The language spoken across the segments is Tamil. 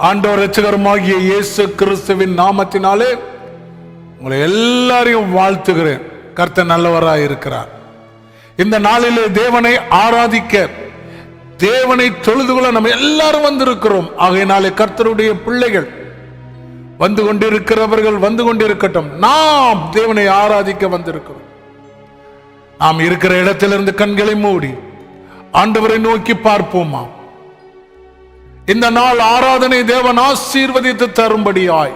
ஆண்டவர் இரட்சகருமாகிய இயேசு கிறிஸ்துவின் நாமத்தினாலே உங்களை எல்லாரையும் வாழ்த்துகிறேன். கர்த்தர் நல்லவராய் இருக்கிறார். இந்த நாளிலே தேவனை ஆராதிக்க, தேவனை தொழுது கொள்ள நம்ம எல்லாரும் வந்திருக்கிறோம். ஆகையினாலே கர்த்தருடைய பிள்ளைகள் வந்து கொண்டிருக்கிறவர்கள் வந்து கொண்டிருக்கட்டும். நாம் தேவனை ஆராதிக்க வந்திருக்கிறோம். நாம் இருக்கிற இடத்திலிருந்து கண்களை மூடி ஆண்டவரை நோக்கி பார்ப்போமா? இந்த நாள் ஆராதனை தேவன் ஆசீர்வதித்து தரும்படியாய்,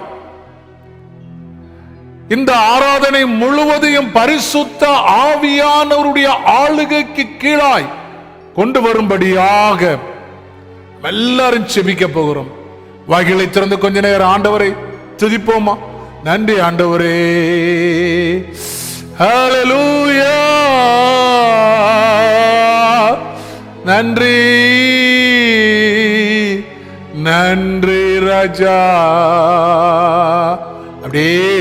இந்த ஆராதனை முழுவதையும் பரிசுத்த ஆவியானவருடைய ஆளுகைக்கு கீழாய் கொண்டு வரும்படியாக எல்லாரும் செபிக்க போகிறோம். வாய்களை திறந்து கொஞ்ச நேரம் ஆண்டவரை துதிப்போமா? நன்றி ஆண்டவரே, ஹல்லேலூயா, நன்றி நன்றி ராஜா. அப்படியே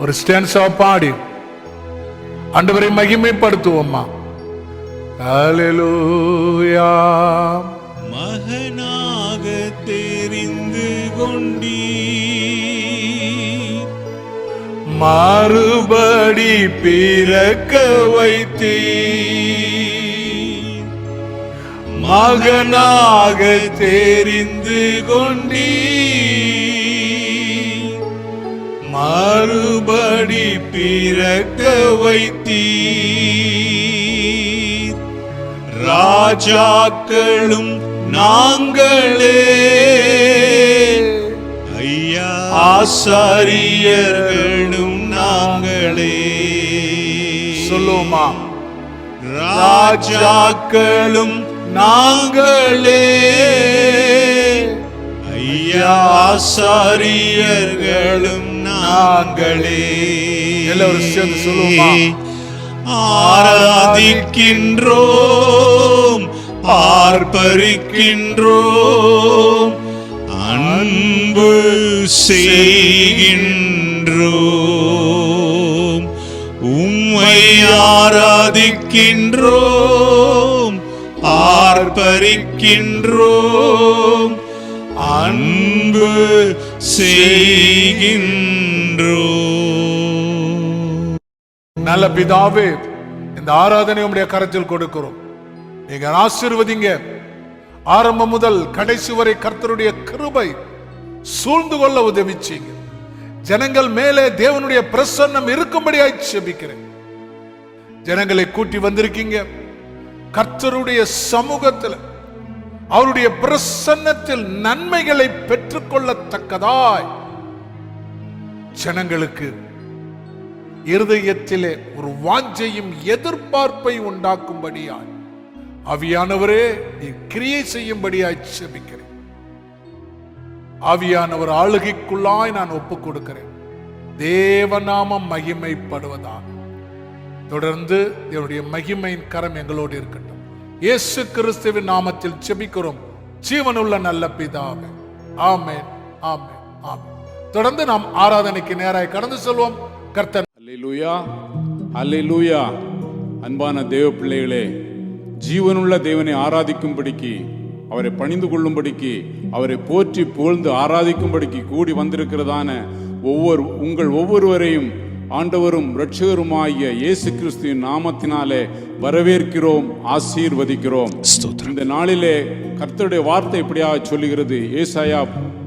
ஒரு ஸ்டான்ஸா பாடி ஆண்டவரை மகிமைப்படுத்துவோம்மா. ஹல்லேலூயா. மகனாக தெரிந்து கொண்டீ, மறுபடி பிறக்க வைத்தீ, மகனாக தெரிந்து கொண்டீ, மறுபடி பிறக்க வைத்தீ. ராஜாக்களும் நாங்களே, ஐயா ஆசாரியர்களும் நாங்களே. சொல்லுமா? ராஜாக்களும் நாங்களே, ஐயா ஆசாரியர்களும் நாங்களே. எல்லாரும் சேர்ந்து சொல்லுமா? ஆராதிக்கின்றோம், ஆர்ப்பரிக்கின்றோம், அன்பு செய்கின்றோம். உம்மை ஆராதிக்கின்றோம், ஆர்ப்பரிக்கின்றோம், அன்பு செய்கின்றோம். நல்ல பிதாவே, இந்த ஆராதனை உம்முடைய கரத்தில் கொடுக்கிறோம். நீங்க ஆசீர்வதிங்க. ஆரம்பம் முதல் கடைசி வரை கர்த்தருடைய கிருபை சூழ்ந்து கொள்ள உதவிச்சீங்க. ஜனங்கள் மேலே தேவனுடைய பிரசன்னம் இருக்கும்படியாய் ஜெபிக்கிறேன். ஜனங்களை கூட்டி வந்திருக்கீங்க. கர்த்தருடைய சமூகத்தில் அவருடைய பிரசன்னத்தில் நன்மைகளை பெற்றுக்கொள்ளத்தக்கதாய் ஜனங்களுக்கு இருதயத்திலே ஒரு வாஞ்சையும் எதிர்பார்ப்பை உண்டாக்கும்படியாய் ஆவியானவரே நீ கிரியை செய்யும்படியாய் ஜெபிக்கிறேன். ஆவியானவர் ஆளுகைக்குள்ளாய் நான் ஒப்புக் கொடுக்கிறேன். தேவநாமம் மகிமைப்படுவதாக. தொடர்ந்து என்னுடைய மகிமையின் கரம் எங்களோடு இருக்கட்டும். இயேசு கிறிஸ்துவின் நாமத்தில் ஜெபிக்கிறோம் ஜீவனுள்ள நல்ல பிதாவே. ஆமென், ஆமென், ஆமென். தொடர்ந்து நாம் ஆராதனைக்கு நேராய் கடந்து செல்வோம். கர்த்தர். அல்லேலூயா, அல்லேலூயா. அன்பான தேவ பிள்ளைகளே, ஜீவனுள்ள தேவனை ஆராதிக்கும்படிக்கு, அவரை பணிந்து கொள்ளும்படிக்கு, அவரை போற்றி புகழ்ந்து ஆராதிக்கும்படிக்கு கூடி வந்திருக்கிறதான உங்கள் ஒவ்வொருவரையும் ஆண்டவரும் இரட்சகருமாகிய இயேசு கிறிஸ்துவின் நாமத்தினாலே வரவேற்கிறோம், ஆசீர்வதிக்கிறோம். இந்த நாளிலே கர்த்தருடைய வார்த்தை இப்படியாக சொல்லுகிறது. ஏசாயா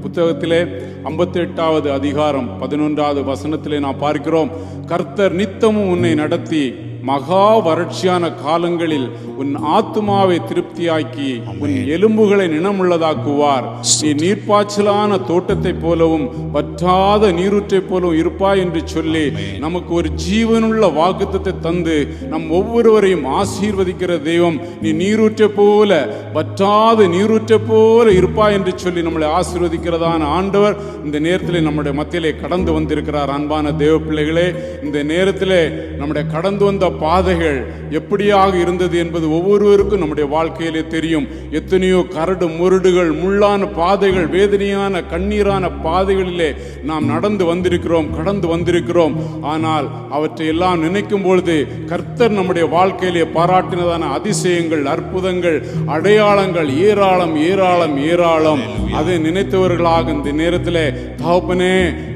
புத்தகத்திலே 58வது அதிகாரம் 11வது வசனத்திலே நாம் பார்க்கிறோம். கர்த்தர் நித்தமும் உன்னை நடத்தி மகா வறட்சியான காலங்களில் உன் ஆத்துமாவை திருப்தியாக்கி உன் எலும்புகளை நினமுள்ளதாக்குவார். நீ நீர்ப்பாய்ச்சலான தோட்டத்தை போலவும் வற்றாத நீரூற்றை போலவும் இருப்பாய் என்று சொல்லி நமக்கு ஒரு ஜீவனுள்ள வாக்குத்தத்தை தந்து நம் ஒவ்வொருவரையும் ஆசீர்வதிக்கிற தெய்வம். நீ நீரூற்றை போல, வற்றாத நீரூற்றை போல இருப்பாய் என்று சொல்லி நம்மளை ஆசீர்வதிக்கிறதான ஆண்டவர் இந்த நேரத்தில் நம்முடைய மத்தியிலே கடந்து வந்திருக்கிறார். அன்பான தேவ பிள்ளைகளே, இந்த நேரத்திலே நம்முடைய கடந்து வந்த பாதைகள் எப்படியாக இருந்தது என்பது ஒவ்வொருவருக்கும் நம்முடைய வாழ்க்கையிலே தெரியும். எத்தனையோ கரடு முரடுகள், முள்ளான பாதைகள், வேதனையான கண்ணீரான பாதைகளிலே நாம் நடந்து வந்திருக்கிறோம், கடந்து வந்திருக்கிறோம். ஆனால் அவற்றை எல்லாம் நினைக்கும் பொழுது கர்த்தர் நம்முடைய வாழ்க்கையிலே பாராட்டினதான அதிசயங்கள், அற்புதங்கள், அடையாளங்கள் ஏராளம் ஏராளம் ஏராளம். அதை நினைத்தவர்களாக இந்த நேரத்தில் தகப்பனே,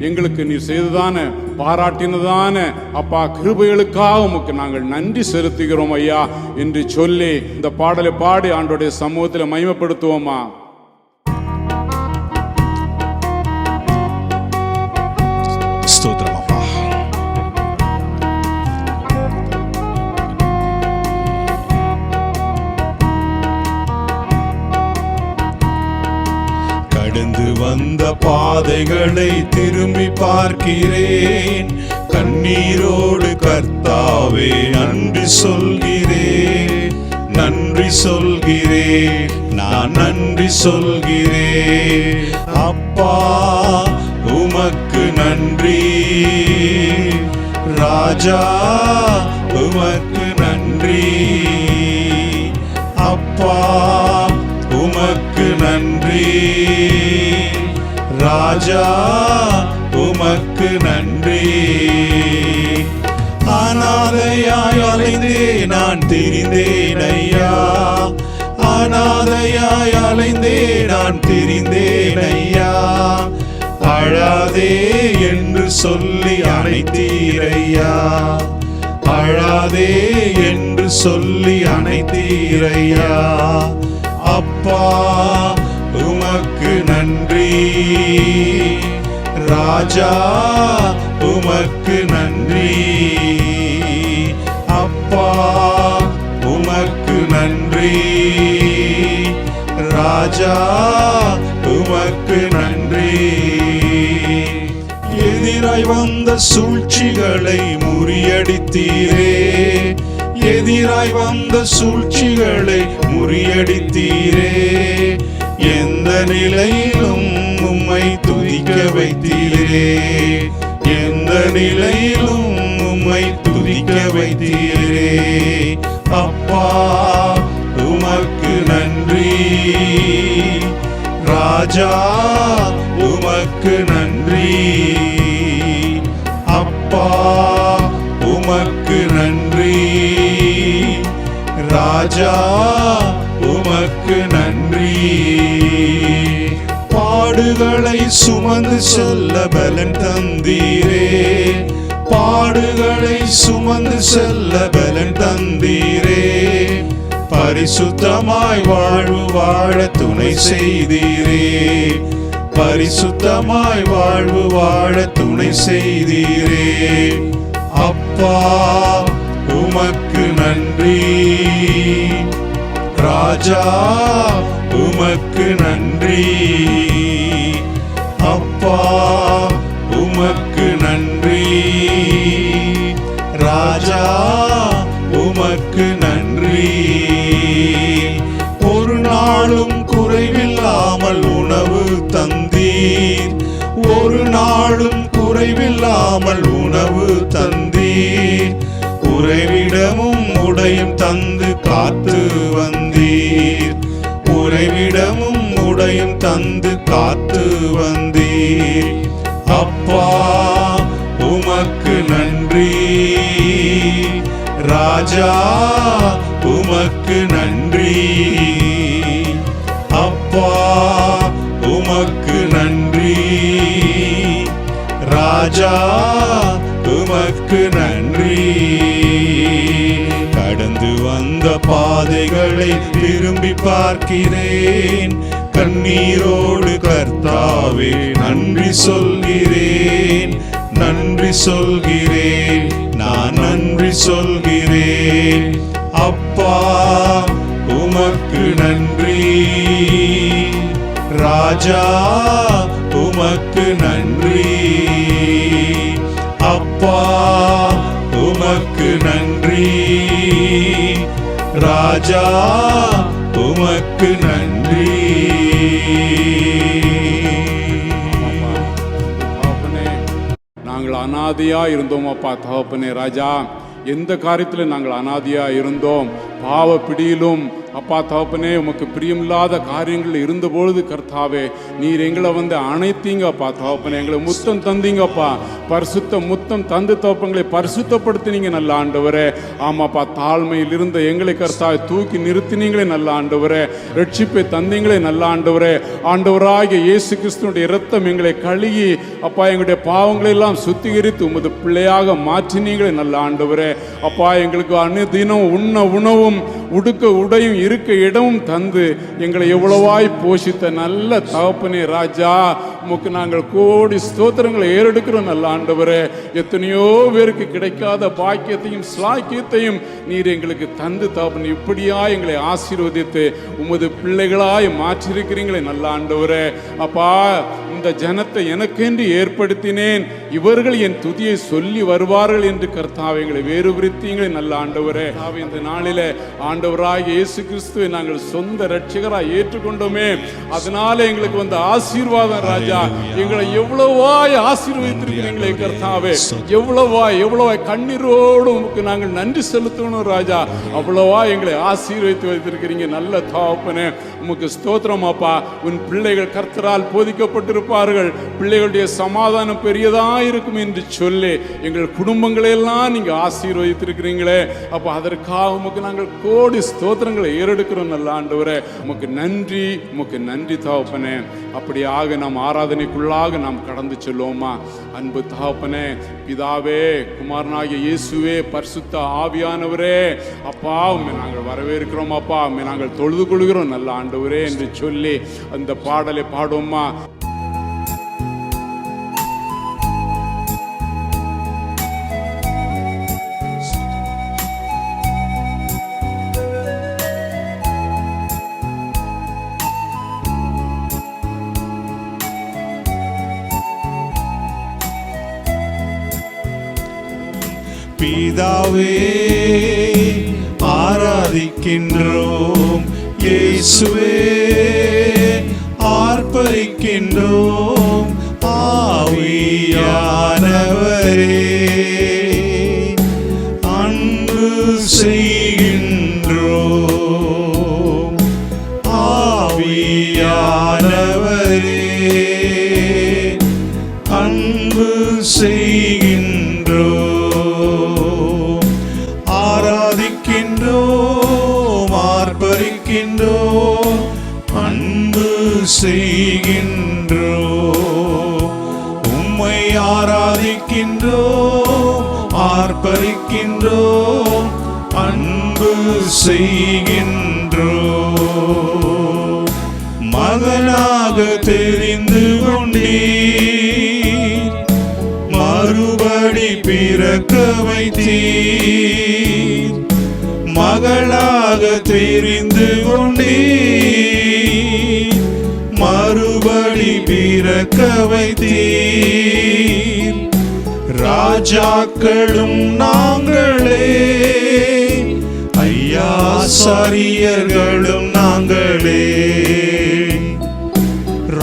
எங்களுக்கு நீ செய்ததான பாராட்டினதான அப்பா கிருபைகளுக்காக உமக்கு நாங்கள் நன்றி செலுத்துகிறோம் ஐயா என்று சொல்லி இந்த பாடலை பாடி ஆண்டோடைய சமூகத்தில் மகிமைப்படுத்துவோமா? ஸ்தோத்திரம் அப்பா. கடந்து வந்த பாதைகளை திரும்பி பார்க்கிறேன். கண்ணீரோடு கர்த்தாவே நன்றி சொல்கிறேன், நன்றி சொல்கிறேன், நான் நன்றி சொல்கிறேன். அப்பா உமக்கு நன்றி, ராஜா உமக்கு நன்றி. அப்பா உமக்கு நன்றி, ராஜா உமக்கு நன்றி. அநாதையாய் அலைந்தே நான் திரிந்தேன் ஐயா, அநாதையாய் அலைந்தே நான் திரிந்தேன் ஐயா. அழாதே என்று சொல்லி அணைத்தீரையா, அழாதே என்று சொல்லி அணைத்தீரையா. அப்பா உமக்கு நன்றி, ராஜா உமக்கு நன்றி. அப்பா உமக்கு நன்றி, ராஜா உமக்கு நன்றி. எதிராய் வந்த சூழ்ச்சிகளை முறியடித்தீரே, எதிராய் வந்த சூழ்ச்சிகளை முறியடித்தீரே. எந்த நிலையிலும் உம்மை துதிக்க வைத்தீரே, எந்த நிலையிலும் உம்மை துதிக்க வைத்தீரே. அப்பா உமக்கு நன்றி, ராஜா உமக்கு நன்றி. அப்பா உமக்கு நன்றி, ராஜா உமக்கு நன்றி. பாடுகளை சுமந்து செல்ல பலன் தந்தீரே, பாடுகளை சுமந்து செல்ல பலன் தந்தீரே. பரிசுத்தமாய் வாழ்வு வாழ துணை செய்தீரே, பரிசுத்தமாய் வாழ்வு வாழ துணை செய்தீரே. அப்பா உமக்கு நன்றி, ராஜா உமக்கு நன்றி. அப்பா உமக்கு நன்றி, ராஜா உமக்கு நன்றி. ஒரு நாளும் குறைவில்லாமல் உணவு தந்தீர், ஒரு நாளும் குறைவில்லாமல் உணவு தந்தீர். உறைவிடமும் உடையும் தந்து காத்து வந்தீர், உறைவிடமும் உடையும் தந்து காத்து வந்தீர். அப்பா உமக்கு நன்றி, ராஜா உமக்கு நன்றி. அப்பா உமக்கு நன்றி, ராஜா உமக்கு நன்றி. கடந்து வந்த பாதைகளை திரும்பி பார்க்கிறேன். கண்ணீரோடு கர்த்தாவே நன்றி சொல்கிறேன், நன்றி சொல்கிறேன், நான் நன்றி சொல்கிறேன். அப்பா உமக்கு நன்றி, ராஜா உமக்கு நன்றி. அப்பா உமக்கு நன்றி, ராஜா உமக்கு நன்றி. நாங்கள் அநாதையா இருந்தோம் அப்பா தகப்பனே. ராஜா எந்த காரியத்தில் நாங்கள் அனாதியா இருந்தோம், பாவ பிடியிலும் அப்பா தகப்பனே உமக்கு பிரியமில்லாத காரியங்கள் இருந்தபொழுது கர்த்தாவே நீர் எங்களை அணைத்தீங்கப்பா தகப்பனே, எங்களை முத்தம் தந்தீங்கப்பா, பரிசுத்த முத்தம் தந்து தகப்பங்களை பரிசுத்தப்படுத்தினீங்க நல்ல ஆண்டவரே. ஆமாப்பா, தாழ்மையில் இருந்த எங்களை கர்த்தாவை தூக்கி நிறுத்தினீங்களே நல்ல ஆண்டவரே, ரட்சிப்பை தந்தீங்களே நல்ல ஆண்டவரே. ஆண்டவராகிய இயேசு கிறிஸ்துனுடைய இரத்தம் எங்களை கழுகி அப்பா எங்களுடைய பாவங்களை எல்லாம் சுத்திகரித்து உமது பிள்ளையாக மாற்றினீங்களே நல்ல ஆண்டவரே. அப்பா எங்களுக்கு அனுதினம் உண்ண உணவும் உடுக்க உடையும் இருக்க இடமும் தந்து எங்களை எவ்வளவாய் போஷித்த நல்ல தகப்பனே ராஜா, உமக்கு நாங்கள் கோடி ஸ்தோத்திரங்களை ஏறெடுக்கிறோம் நல்ல ஆண்டவரே. எத்தனையோ பேருக்கு கிடைக்காத பாக்கியத்தையும் ஸ்லாக்கியத்தையும் நீர் எங்களுக்கு தந்து தகப்பனே இப்படியா எங்களை ஆசீர்வதித்து உமது பிள்ளைகளாய் மாற்றிருக்கிறீங்களே நல்ல ஆண்டவரே. அப்பா, இந்த ஜனத்தை எனக்கென்று ஏற்படுத்தினேன், இவர்கள் என் துதியை சொல்லி வருவார்கள் என்று கர்த்தாவே எங்களை வேறு விருத்தீங்களே நல்ல ஆண்டவரே. இந்த நாளிலே ஆண்டவராகிய இயேசு கிறிஸ்துவை நாங்கள் சொந்த ரட்சகராய் ஏற்றுக்கொண்டோமே, அதனால எங்களுக்கு வந்த ஆசீர்வாதம் ராஜா, எங்களை எவ்வளவாய் ஆசீர்வதித்திருக்கிறீங்களே கர்த்தாவே, எவ்வளவாய் கண்ணீரோடு உமக்கு நாங்கள் நன்றி செலுத்தணும் ராஜா. அவ்வளவா எங்களை ஆசீர்வதித்து வைத்திருக்கிறீங்க நல்ல தகப்பனே, உமக்கு ஸ்தோத்திரம் அப்பா. உன் பிள்ளைகள் கர்த்தரால் போதிக்கப்பட்டிருப்பார்கள், பிள்ளைகளுடைய சமாதானம் பெரியதா இருக்கும் என்று சொல்லி எங்கள் குடும்பங்களை எல்லாம் நீங்க ஆசீர்வதித்திருக்கிறீங்களே அப்ப, அதற்காக உமக்கு நாங்கள் கோடி ஸ்தோத்திரங்களை ஏறெடுக்கிறோம் நல்ல ஆண்டவரே. உமக்கு நன்றி தகப்பனே. அப்படியாக நாம் ஆராதனைக்குள்ளாக நாம் கடந்து செல்வோமா? அன்பு தகப்பனே, பிதாவே, குமாரனாகிய இயேசுவே, பரிசுத்த ஆவியானவரே, அப்பா உம்மை நாங்கள் வரவேற்கிறோம் அப்பா, உம்மை நாங்கள் தொழுது கொள்கிறோம் நல்ல ஆண்டவரே என்று சொல்லி அந்த பாடலை பாடுவோமா? பிதாவே ஆராதிக்கின்றோம், இயேசுவே ஆர்ப்பரிக்கின்றோம், ஆவியானவரே அன்பு செய்கின்றோம், ஆவியானவரே அன்பு செய்கின்றோம், ஆராதிக்கின்றோம், ஆர்ப்பரிக்கின்றோம், அன்பு செய்கின்றோம். உம்மை ஆராதிக்கின்றோம், ஆர்ப்பரிக்கின்றோம், அன்பு செய்கின்றோம். மகனாக தெரிந்து கொண்டீர், மறுபடி பிறக்க வைத்தீர், மகளாக தெரிந்து கொண்டீர், மறுபடி பிறக்க வைத்தீர். ராஜாக்களும் நாங்களே, ஐயா ஆசாரியர்களும் நாங்களே,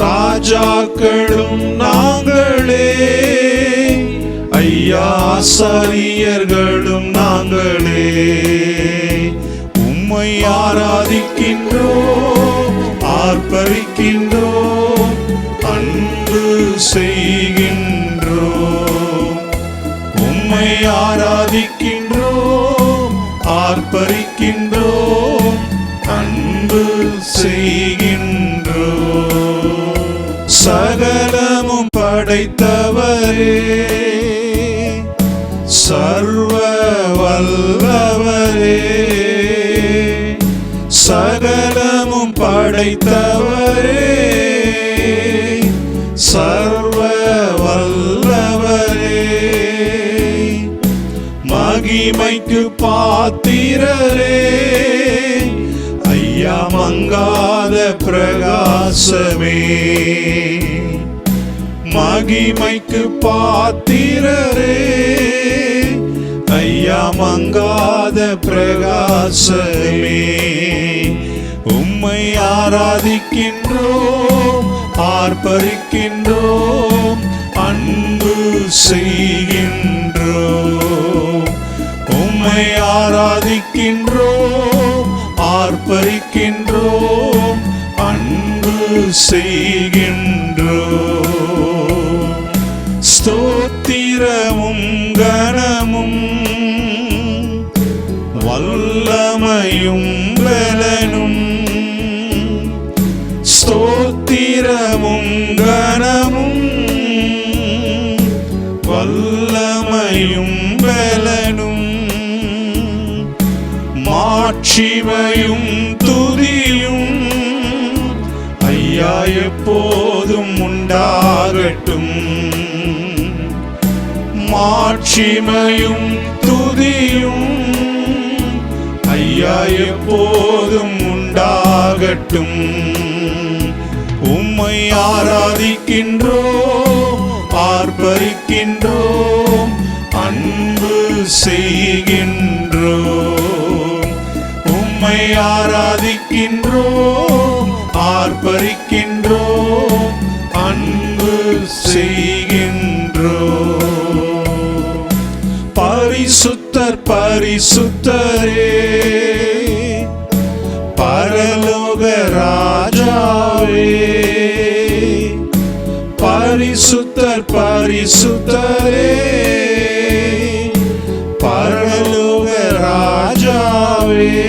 ராஜாக்களும் நாங்களே, ஐயா ஆசாரியர்களும் நாங்களே. உம்மை ஆராதிக்கின்றோம், ஆர்ப்பரிக்கின்றோம், அன்பு செய்கின்றோம். உம்மை ஆராதிக்கின்றோம், ஆர்ப்பரிக்கின்றோம், அன்பு செய்கின்றோம். சகலமும் படைத்தவரே, சர்வ வல்லவரே, சகலமும் படைத்தவரே, சர்வ வல்லவரே, மகிமைக்கு பாத்திரரே, ஐயா மங்காத பிரகாசமே, மகிமைக்கு பாத்திரரே, ஐயா மங்காத பிரகாசமே. உம்மை ஆராதிக்கின்றோம், ஆர்ப்பரிக்கின்றோம், அன்பு செய்கின்றோம். உம்மை உம்மை ஆராதிக்கின்றோம், ஆர்ப்பரிக்கின்றோம், அன்பு செய்கின்றோம். ஸ்தோத்திரமும் கனமும் வல்லமையும் பலனும், ஸ்தோத்திரமும் கனமும் வல்லமையும் பலனும், மாட்சிமையும் துதியும் ஐயா எப்போதும் உண்டாகட்டும். மாட்சிமையும் துதியும் ஐயா எப்போதும் உண்டாகட்டும். உம்மை ஆராதிக்கின்றோம், ஆர்ப்பரிக்கின்றோம், அன்பு செய்கின்றோம். உம்மை ஆராதிக்கின்றோம், ஆர்ப்பரிக்கின்றோம், அன்பு செய்கின்றோம். பரிசுத்தர் பரிசுத்தரே, பரலோக ராஜாவே. பரிசுத்தர் பரிசுத்தரே, பரலோக ராஜாவே.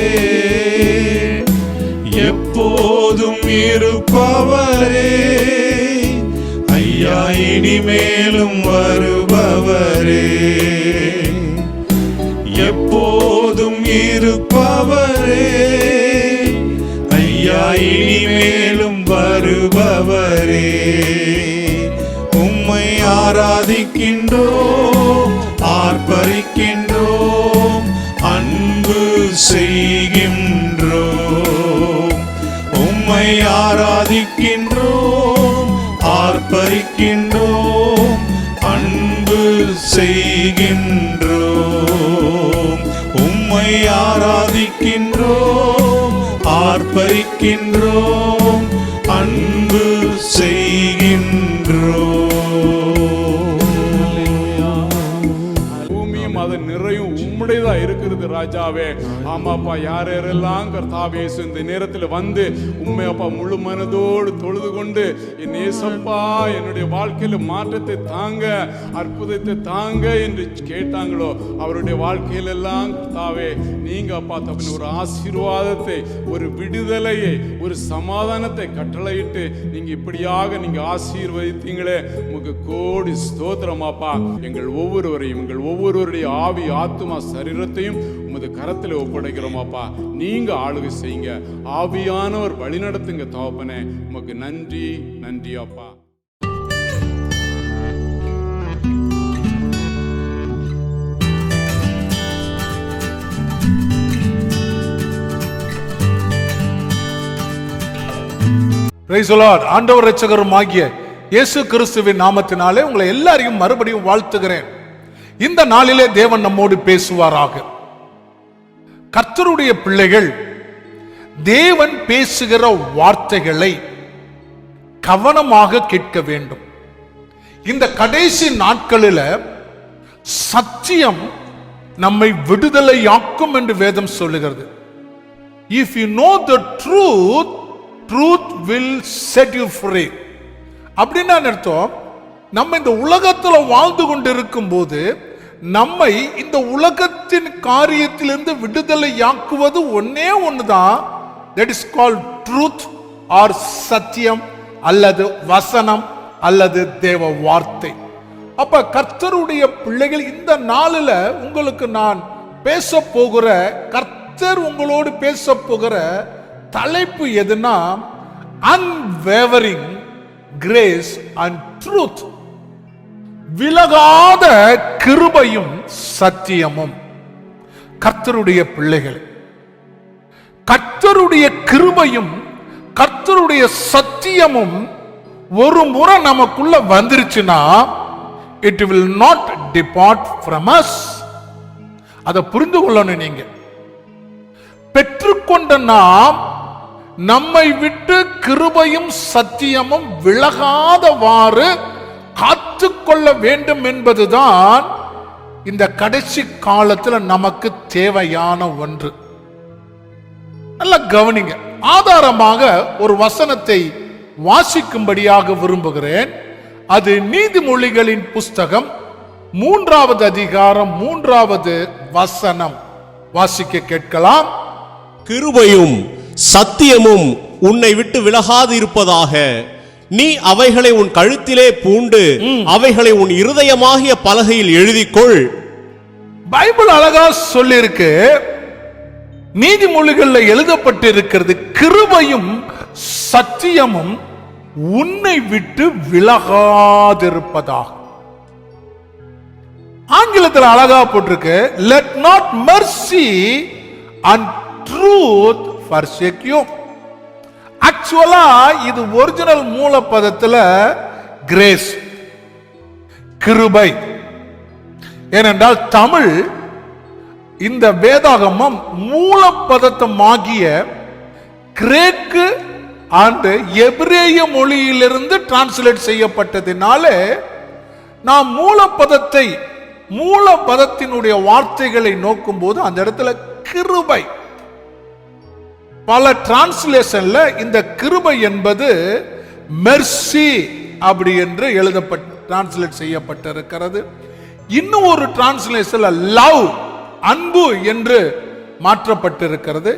எப்போதும் இருப்பவரே ஐயா, இனிமேலும் வருபவரே. எப்போதும் இருப்பவரே ஐயா, இனிமேலும் வருபவரே. உம்மை ஆராதிக்கின்றோம், ஆர்ப்பரிக்கின்றோம், அன்பு செய்கின்றோம். உம்மை ஆராதிக்கின்றோம், ஆர்ப்பரிக்கின்றோம், அன்பு செய்கின்றோம். உம்மை ஆராதிக்கின்றோம், ஆர்ப்பரிக்கின்றோம், அன்பு செய்கின்றோம். பூமியும் அதன் நிறையும் உம்முடையதா இருக்கிறது ராஜாவே. ஆமாப்பா, யார் யாரெல்லாம் கர்த்தாவே இந்த நேரத்தில் வந்து உண்மை அப்பா முழு மனதோடு தொழுது கொண்டு என் ஏசப்பா என்னுடைய வாழ்க்கையில மாற்றத்தை தாங்க, அற்புதத்தை தாங்க என்று கேட்டாங்களோ அவருடைய வாழ்க்கையிலெல்லாம் கர்த்தாவே நீங்க அப்பா தப்பின ஒரு ஆசீர்வாதத்தை, ஒரு விடுதலையை, ஒரு சமாதானத்தை கட்டளையிட்டு நீங்க இப்படியாக நீங்க ஆசீர்வதித்தீங்களே, உங்களுக்கு கோடி ஸ்தோத்திரமாப்பா. எங்கள் ஒவ்வொருவருடைய ஆவி, ஆத்துமா, சரீரத்தையும் உமது கரத்தில் ஒப்படைக்கிறோமாப்பா. நீங்க ஆளுகை செய்யுங்க, ஆவியானவர் வழி நடத்துங்க தகப்பனே. உமக்கு நன்றி, நன்றி அப்பா. Praise the Lord. ஆண்டவர் இரட்சகரும் ஆகிய இயேசு கிறிஸ்துவின் நாமத்தினாலே உங்களை எல்லாரையும் மறுபடியும் வாழ்த்துகிறேன். இந்த நாளிலே தேவன் நம்மோடு பேசுவாராக. கர்த்தருடைய பிள்ளைகள் தேவன் பேசுகிற வார்த்தைகளை கவனமாக கேட்க வேண்டும். இந்த கடைசி நாட்களில் சத்தியம் நம்மை விடுதலையாக்கும் என்று வேதம் சொல்லுகிறது. If you know the truth, truth will set you free. அப்படின்னா அர்த்தம், நம்ம இந்த உலகத்துல வாழ்ந்து கொண்டிருக்கும் போது நம்மை இந்த உலகத்தின் காரியத்திலிருந்து விடுதலையாக்குவது ஒன்னே ஒண்ணுதான். that is called truth or சத்தியம் அல்லது வசனம் அல்லது தேவ வார்த்தை. அப்ப கர்த்தருடைய பிள்ளைகள் இந்த நாளில் உங்களுக்கு நான் பேச போகிற, கர்த்தர் உங்களோடு பேச போகிற தலைப்பு எதுனா அன்வேவரிங் கிரேஸ் அண்ட் ட்ரூத். விலகாத கிருபையும் சத்தியமும். கர்த்தருடைய பிள்ளைகள், கர்த்தருடைய கிருபையும் கர்த்தருடைய சத்தியமும் ஒரு முறை நமக்குள்ள வந்துருச்சுன்னா it will not depart from us. அதை புரிந்து கொள்ளணும். நீங்க பெற்றுக்கொண்ட நாம் நம்மை விட்டு கிருபையும் சத்தியமும் விலகாதவாறு காத்துக்கொள்ள வேண்டும் என்பதுதான் இந்த கடைசி காலத்துல நமக்கு தேவையான ஒன்று. நல்லா கவனிங்க. ஆதாரமாக ஒரு வசனத்தை வாசிக்கும்படியாக விரும்புகிறேன். அது நீதிமொழிகளின் புஸ்தகம் 3வது அதிகாரம் 3வது வசனம். வாசிக்க கேட்கலாம். கிருபையும் சத்தியமும் உன்னை விட்டு விலகாது இருப்பதாக, நீ அவைகளை உன் கழுத்திலே பூண்டு அவைகளை உன் இருதயமாகிய பலகையில் எழுதிக்கொள். பைபிள் அழகா சொல்லிருக்கு. நீதிமொழிகள்ல எழுதப்பட்டிருக்கிறது, கிருபையும் சத்தியமும் உன்னை விட்டு விலகாதிருப்பதாக. ஆங்கிலத்தில் அழகா போட்டிருக்கு, let not mercy and truth forsake you. ஆக்சுவலா இது ஒரிஜினல் மூலப்பதத்துல கிரேஸ், கிருபை. ஏனென்றால் தமிழ் இந்த வேதாகமம் மூலப்பதத்தமாகிய கிரேக்கு அண்ட் எபிரேய மொழியிலிருந்து டிரான்ஸ்லேட் செய்யப்பட்டதினால நாம் மூலப்பதத்தினுடைய வார்த்தைகளை நோக்கும் போது அந்த இடத்துல கிருபை. பல டிரான்ஸ்லேஷன்ல இந்த கிருபை என்பது மெர்சி அப்படி என்று டிரான்ஸ்லேட் செய்யப்பட்டிருக்கிறது. இன்னும் ஒரு டிரான்ஸ்லேஷன்ல லவ், அன்பு என்று மாற்றப்பட்டிருக்கிறது.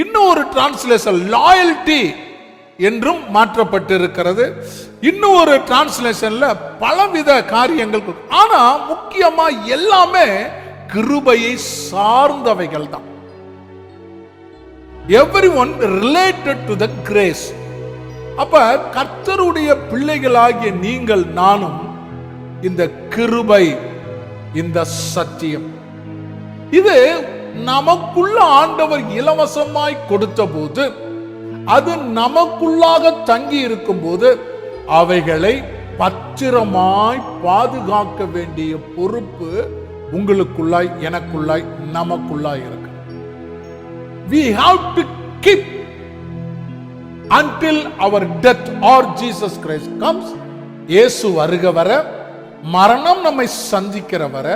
இன்னும் ஒரு டிரான்ஸ்லேஷன் லாயல்டி என்றும் மாற்றப்பட்டிருக்கிறது. இன்னும் ஒரு டிரான்ஸ்லேஷன்ல பலவித காரியங்கள். ஆனா முக்கியமா எல்லாமே கிருபையை சார்ந்தவைகள் தான். everyone related to the grace. அப்ப கர்த்தருடைய பிள்ளைகளாகிய நீங்கள் நானும் இந்த கிருபை, இந்த சத்தியம், இது நமக்குள்ள ஆண்டவர் இலவசமாய் கொடுத்த போது, அது நமக்குள்ளாக தங்கி இருக்கும் போது அவைகளை பத்திரமாய் பாதுகாக்க வேண்டிய பொறுப்பு உங்களுக்குள்ளாய், எனக்குள்ளாய், நமக்குள்ளாய் இருக்கு. We have to keep until our death or Jesus Christ comes. இயேசு வருக வர, மரணம் நம்மை சந்திக்கிற வர,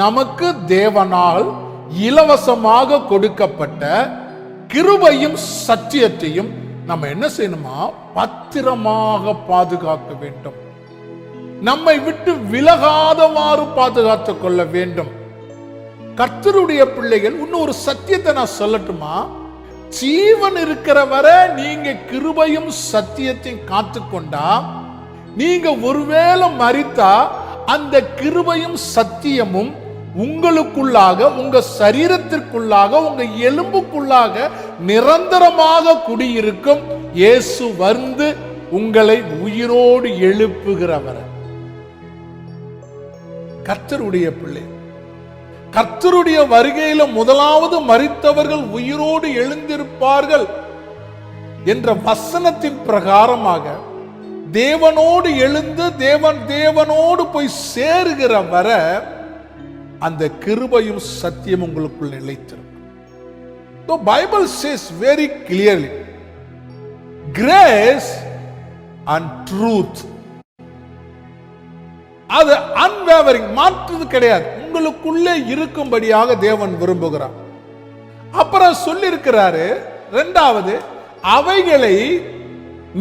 நமக்கு தேவனால் இலவசமாக கொடுக்கப்பட்ட கிருபையும் சத்தியத்தையும் நம்ம என்ன செய்யணுமா, பத்திரமாக பாதுகாக்க வேண்டும். நம்மை விட்டு விலகாதவாறு பாதுகாத்துக் கொள்ள வேண்டும். கர்த்தருடைய பிள்ளைகள், இன்னொரு சத்தியத்தை நான் சொல்லட்டுமா, ஜீவன் இருக்கிற வரை நீங்க கிருபையும் சத்தியத்தையும் காத்துக்கொண்டா, நீங்க ஒருவேளை மரித்தா அந்த கிருபையும் சத்தியமும் உங்களுக்குள்ளாக, உங்க சரீரத்திற்குள்ளாக, உங்க எலும்புக்குள்ளாக நிரந்தரமாக குடியிருக்கும். இயேசு வந்து உங்களை உயிரோடு எழுப்புகிறவர். கர்த்தருடைய பிள்ளை, கர்த்தருடைய வருகையில முதலாவது மரித்தவர்கள் உயிரோடு எழுந்திருப்பார்கள் என்ற வசனத்தின் பிரகாரமாக தேவனோடு எழுந்து தேவனோடு போய் சேருகிற வர அந்த கிருபையும் சத்தியம் உங்களுக்குள் நிலைத்திருக்கும். The Bible says very clearly, grace and truth. அது அன்வேவரிங், மாற்றுறது கிடையாது, உங்களுக்குள்ளே இருக்கும்படியாக தேவன் விரும்புகிறார். அப்புறம் சொல்லி இருக்கிறாரு, இரண்டாவது, அவைகளை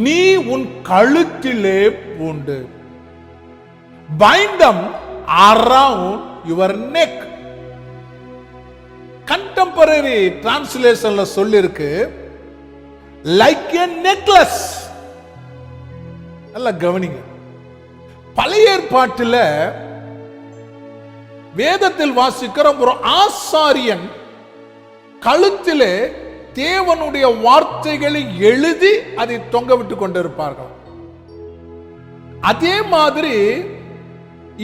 நீ உன் கழுத்திலே பூண்டு, bind them around your neck. Contemporary டிரான்ஸ்லேஷன்ல சொல்லி இருக்கு, லைக் a necklace. நல்லா கவனிங்க. பழைய ஏற்பாட்டில் வேதத்தில் வாசிக்கிற ஒரு ஆசாரியன் கழுத்திலே தேவனுடைய வார்த்தைகளை எழுதி அதை தொங்க விட்டு கொண்டிருப்பார்கள். அதே மாதிரி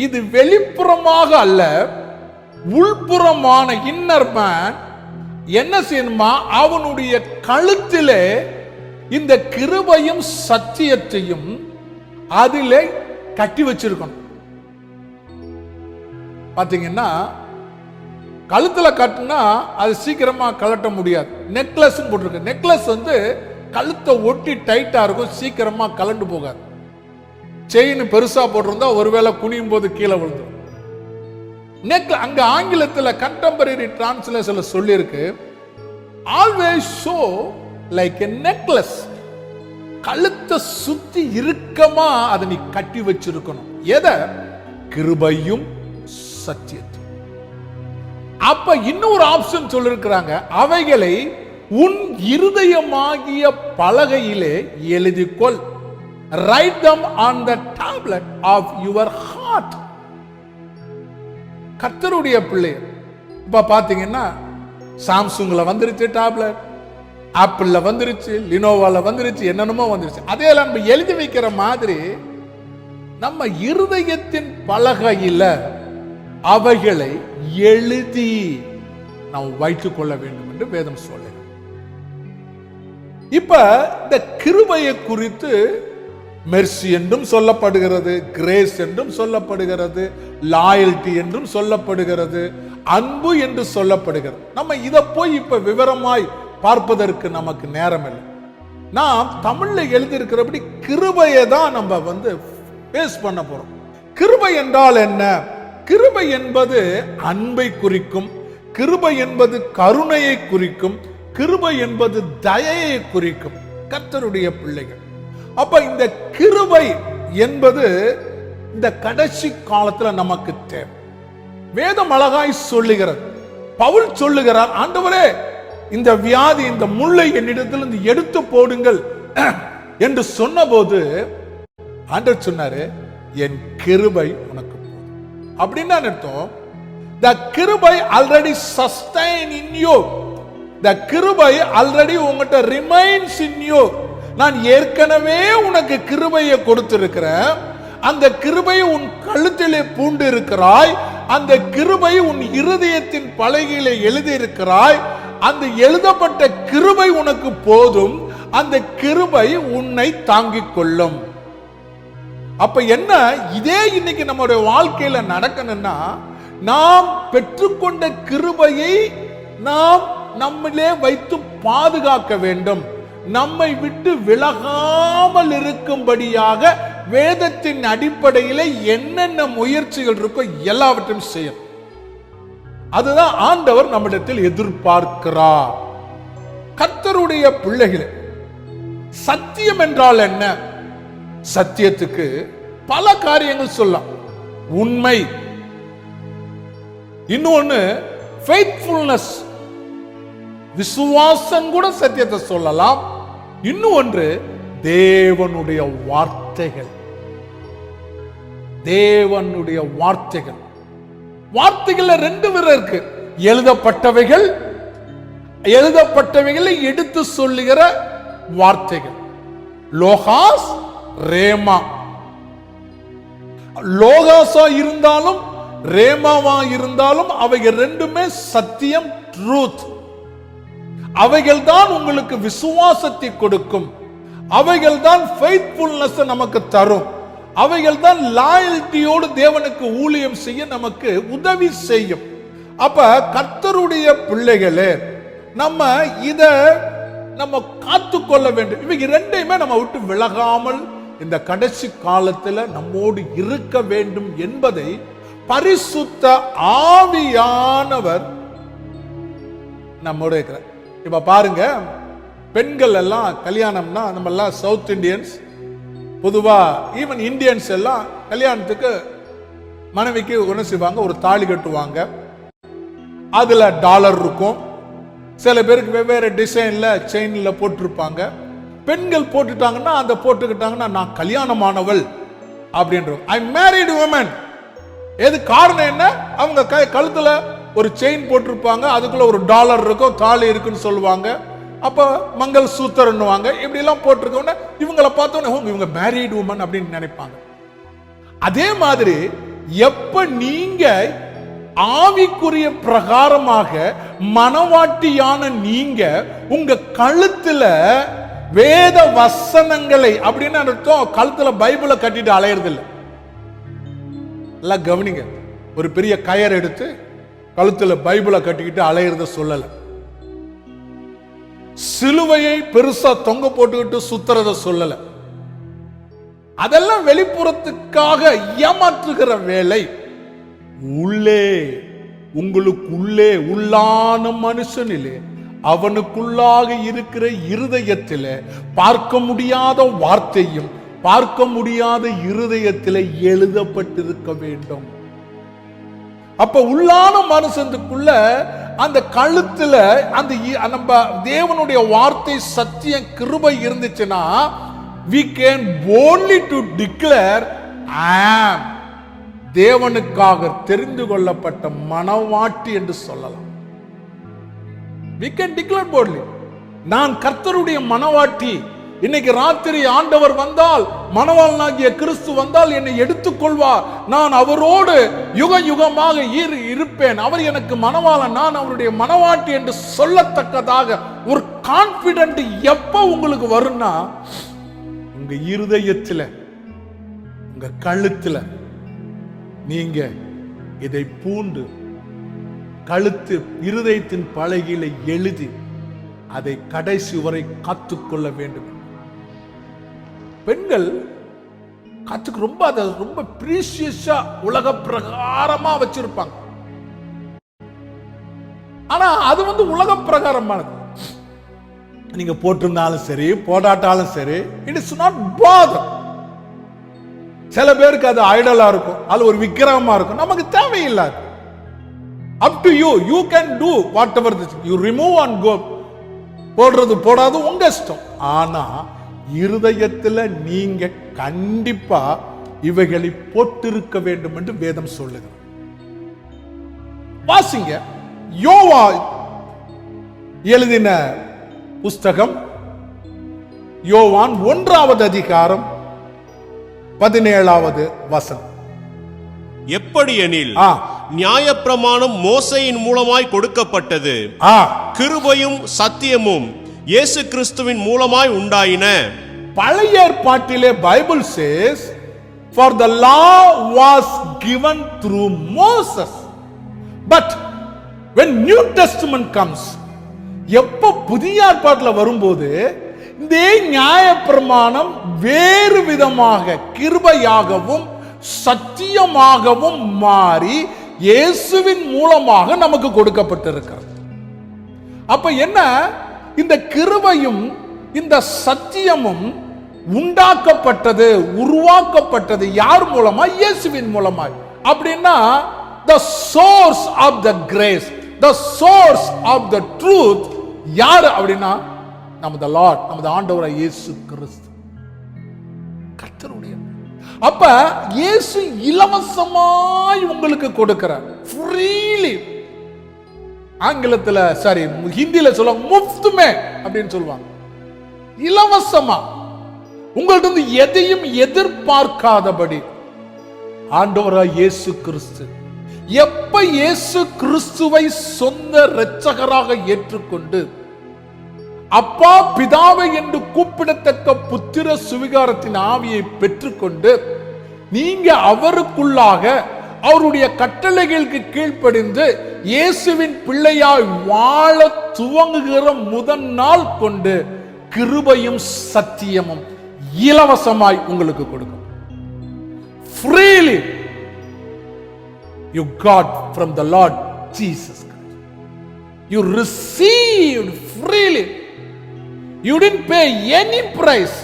இது வெளிப்புறமாக அல்ல, உள்புறமான இன்னர் மேன் என்ன செய்யணுமா, அவனுடைய கழுத்திலே இந்த கிருபையும் சத்தியத்தையும் அதிலே கட்டி வச்சிருக்கணும். பாத்தீங்கன்னா கழுத்துல கட்டினா அது சீக்கிரமா கலட்ட முடியாது. நெக்லஸ் போட்டிருக்கு. நெக்லஸ் வந்து கழுத்தை ஒட்டி டைட்டா இருக்கும், சீக்கிரமா கலண்டு போகாது. செயின் பெருசா போட்டிருந்தா ஒருவேளை குனியும் போது கீழே விழுந்துடும். அங்க ஆங்கிலத்தில் கண்டெம்பரரி டிரான்ஸ்லேஷன்ல சொல்லியிருக்கு, always show like a necklace. கழுத்தை சுத்தி இறுக்கமா அதை நீ கட்டி வச்சிருக்கணும். எதை? கிருபையும் சத்தியத்தையும். அப்ப இன்னொரு ஆப்ஷன் சொல்லிருக்கிறாங்க, அவைகளை உன் இருதயமாகிய பலகையிலே எழுதிக்கொள். Write them on the tablet of your heart. கர்த்தருடைய பிள்ளை இப்ப பாத்தீங்கன்னா சாம்சங்ல வந்துருச்சு டேப்லெட், ஆப்பிள்ல வந்துருச்சு, லினோவால வந்துருச்சு, என்னென்னமோ வந்துருச்சு. அதே நம்ம எழுதி வைக்கிற மாதிரி நம்ம இருதயத்தின் பலகையில அவைகளை எழுதி நாம் வைத்துக் கொள்ள வேண்டும் என்று வேதம் சொல்லுகிறது. இப்ப இந்த கிருபையை குறித்து மெர்சி என்றும் சொல்லப்படுகிறது, கிரேஸ் என்றும் சொல்லப்படுகிறது, லாயல்டி என்றும் சொல்லப்படுகிறது, அன்பு என்று சொல்லப்படுகிறது. நம்ம இதை போய் இப்ப விவரமாய் பார்ப்பதற்கு நமக்கு நேரம் இல்லை. நாம் தமிழ்ல எழுதியிருக்கிறபடி கிருபையை தான் நம்ம பேஸ் பண்ண போறோம். கிருபை என்றால் என்ன? கிருபை என்பது அன்பை குறிக்கும், கிருபை என்பது கருணையை குறிக்கும், கிருபை என்பது தயையை குறிக்கும். கர்த்தருடைய பிள்ளைகள், அப்ப இந்த கிருபை என்பது இந்த கடைசி காலத்துல நமக்கு தேவை. வேதம் அழகாய் சொல்லுகிறது. பவுல் சொல்லுகிறார், ஆண்டவரே இந்த வியாதி, இந்த முள்ளை என்னிடத்திலிருந்து எடுத்து போடுங்கள் என்று சொன்னபோது ஆண்டவர் சொன்னாரு, என் கிருபை உனக்கு போதும். அப்படின்னா அர்த்தம், the கிருபை already sustain in you. the கிருபை already உங்ககிட்ட remains in you. நான் ஏற்கனவே உனக்கு கிருபையை கொடுத்திருக்கிறேன். அந்த கிருபையை உன் கழுத்திலே பூண்டு இருக்கிறாய். அந்த கிருபை உன் இருதயத்தின் பலகையிலே எழுதி இருக்கிறாய். அந்த எழுதப்பட்ட கிருபை உனக்கு போதும். அந்த கிருபை உன்னை தாங்கிக் கொள்ளும். அப்ப என்ன, இதே இன்னைக்கு நம்முடைய வாழ்க்கையில நடக்கணும்னா, நாம் பெற்றுக்கொண்ட கிருபையை நாம் நம்மளே வைத்து பாதுகாக்க வேண்டும். நம்மை விட்டு விலகாமல் இருக்கும்படியாக வேதத்தின் அடிப்படையில் என்னென்ன முயற்சிகள் இருக்கோ எல்லாவற்றையும் செய்யும். அதுதான் ஆண்டவர் நம்மிடத்தில் எதிர்பார்க்கிறார். கர்த்தருடைய பிள்ளைகளே, சத்தியம் என்றால் என்ன? சத்தியத்துக்கு பல காரியங்கள் சொல்லலாம். உண்மை, இன்னொன்னு ஃபெய்த்ஃபுல்னஸ், விசுவாசம் கூட சத்தியத்தை சொல்லலாம். இன்னொன்று தேவனுடைய வார்த்தைகள். தேவனுடைய வார்த்தைகள், வார்த்தைகள்ல ரெண்டு விதம் இருக்கு. எழுதப்பட்டவைகள், எழுதப்பட்டவைகளை எடுத்து சொல்லுகிற வார்த்தைகள். லோகாஸ், ரேமா. லோகாஸா இருந்தாலும் ரேமாவா இருந்தாலும் அவைகள் ரெண்டுமே சத்தியம், ட்ரூத். அவைகள் தான் உங்களுக்கு விசுவாசத்தை கொடுக்கும். அவைகள் தான் ஃபெய்த்ஃபுல்னஸ் நமக்கு தரும். அவைகள் தான் லாயல்ட்டியோடு தேவனுக்கு ஊழியம் செய்ய நமக்கு உதவி செய்யும். அப்ப கர்த்தருடைய பிள்ளைகளே, நம்ம இத நம்ம காத்துக்கொள்ள வேண்டும். இவைங்க ரெண்டையுமே நம்ம விட்டு விலகாமல் இந்த கடைசி காலத்துல நம்மோடு இருக்க வேண்டும் என்பதை பரிசுத்த ஆவியானவர் நம்மோடு இருக்கிறார். இப்ப பாருங்க, பெண்கள் எல்லாம் கல்யாணம்னா, நம்ம எல்லாம் சவுத் இந்தியன்ஸ், பொதுவா ஈவன் இந்தியன்ஸ் எல்லாம் கல்யாணத்துக்கு மனைவிக்கு ஒன்று செய்வாங்க, ஒரு தாலி கட்டுவாங்க. அதுல டாலர் இருக்கும். சில பேருக்கு வெவ்வேறு டிசைன்ல செயின்ல போட்டிருப்பாங்க. பெண்கள் போட்டுட்டாங்கன்னா, அந்த போட்டுக்கிட்டாங்கன்னா நான் கல்யாணமானவள் அப்படின்ற, ஐ மேரிட் உமன். எது காரணம் என்ன? அவங்க கழுத்துல ஒரு செயின் போட்டிருப்பாங்க, அதுக்குள்ள ஒரு டாலர் இருக்கும், தாலி இருக்குன்னு சொல்லுவாங்க. அப்ப மங்கள் சூத்திரன்னுவாங்க. இப்படி எல்லாம் போட்டிருக்கோன்னா இவங்களை பார்த்தோன்னே இவங்க மேரிட் உமன் அப்படின்னு நினைப்பாங்க. அதே மாதிரி எப்ப நீங்க ஆவிக்குரிய பிரகாரமாக மனவாட்டியான நீங்க உங்க கழுத்துல வேத வசனங்களை, அப்படின்னு அர்த்தம் கழுத்துல பைபிளை கட்டிட்டு அலையறது இல்லை. எல்லாம் கவனிங்க, ஒரு பெரிய கயர் எடுத்து கழுத்துல பைபிளை கட்டிக்கிட்டு அலையறத சொல்லல. சிலுவையை பெருசா தொங்க போட்டுக்கிட்டு சுத்துறத சொல்லல. அதெல்லாம் வெளிப்புறத்துக்காக ஏமாற்றுகிற வேலை. உள்ளே, உங்களுக்கு உள்ளே, உள்ளான மனுஷனிலே, அவனுக்குள்ளாக இருக்கிற இருதயத்திலே பார்க்க முடியாத வார்த்தையும் பார்க்க முடியாத இருதயத்திலே எழுதப்பட்டிருக்க வேண்டும். அப்ப உள்ளான மனுஷனுக்குள்ள அந்த கழுத்துல அந்த நம்ம தேவனுடைய வார்த்தை சத்தியம் கிருபை இருந்துச்சுன்னா we can boldly to declare I am தேவனுக்காக தெரிந்து கொள்ளப்பட்ட மனவாட்டி என்று சொல்லலாம். we can declare boldly, நான் கர்த்தருடைய மனவாட்டி. இன்னைக்கு ராத்திரி ஆண்டவர் வந்தால், மணவாளனாகிய கிறிஸ்து வந்தால் என்னை எடுத்துக்கொள்வார். நான் அவரோடு யுக யுகமாக இருப்பேன். அவர் எனக்கு மணவாளன், நான் அவருடைய மனவாட்டி என்று சொல்லத்தக்கதாக ஒரு கான்பிடென்ட் எப்ப உங்களுக்கு வரும்னா, உங்க இருதயத்துல, உங்க கழுத்துல நீங்க இதை பூண்டு கழுத்து இருதயத்தின் பலகையில எழுதி அதை கடைசி வரை காத்துக்கொள்ள வேண்டும். பெண்கள் காத்துக்கு ரொம்ப அதை ரொம்ப பிரீசியஸா உலக பிரகாரமா வச்சிருப்பாங்க. ஆனா அது உலக பிரகாரமானது. நீங்க போட்டிருந்தாலும் சரி போடாட்டாலும் சரி, இட் இஸ் நாட் பாதர். சில பேருக்கு அது ஐடலா இருக்கும், அது ஒரு விக்கிரகமா இருக்கும், நமக்கு தேவையில்லாது. up to you, you can do whatever this, you remove and go. போடுறது போடாது உங்க இஷ்டம். ஆனா இருதயத்துல நீங்க கண்டிப்பா இவைகளை போட்டிருக்க வேண்டும் என்று வேதம் சொல்லுது. வாசிங்க யோவா எழுதின புஸ்தகம், யோவான் 1வது அதிகாரம் 17வது வசனம். எப்படி எனில் நியாயப்பிரமாணம் மோசேயின் மூலமாய் கொடுக்கப்பட்டது, கிருபையும் சத்தியமும் இயேசு கிறிஸ்துவின் மூலமாய் உண்டாயின. பழைய ஏற்பாட்டிலே Bible says for the law was given through Moses, but when New Testament comes, எப்ப புதிய ஏற்பாட்டில் வரும்போது இந்த நியாயப்பிரமாணம் வேறு விதமாக கிருபையாகவும் சத்தியமாகவும் மாறி இயேசுவின் மூலமாக நமக்கு கொடுக்கப்பட்டிருக்கிறது. அப்ப என்ன, இந்த கிருபையும் இந்த சத்தியமும் உண்டாக்கப்பட்டது, உருவாக்கப்பட்டது யார் மூலமா? இயேசுவின் மூலமாய். அப்படின்னா the source of the grace, the source of the truth யார் அப்படின்னா நமது லார்ட், நமது ஆண்டவராய் இயேசு கிறிஸ்து, கர்த்தருடைய. அப்ப இயேசு இலவசமாய் உங்களுக்கு கொடுக்கிறார், ஃப்ரீலி. ஆங்கிலத்துல சாரி ஹிந்தியில சொல்லுவாங்க முஃப்துமே அப்படின்னு சொல்லுவாங்க. இலவசமா உங்கள்ட்ட எதையும் எதிர்பார்க்காதபடி ஆண்டவராய் இயேசு கிறிஸ்து, எப்ப இயேசு கிறிஸ்துவை சொந்த இரட்சகராக ஏற்றுக்கொண்டு அப்பா பிதாவை என்று கூப்பிடத்தக்க புத்திர சுவிகாரத்தின் ஆவியை பெற்றுக்கொண்டு நீங்க அவருக்குள்ளாக அவருடைய கட்டளைகளுக்கு கீழ்ப்படிந்து இயேசுவின் பிள்ளையாய் வாழ துவங்குகிற முதல் நாள் கொண்டு கிருபையும் சத்தியமும் இலவசமாய் உங்களுக்கு கொடுக்கும். Freely you got from the Lord Jesus Christ. You received freely. You didn't pay any price.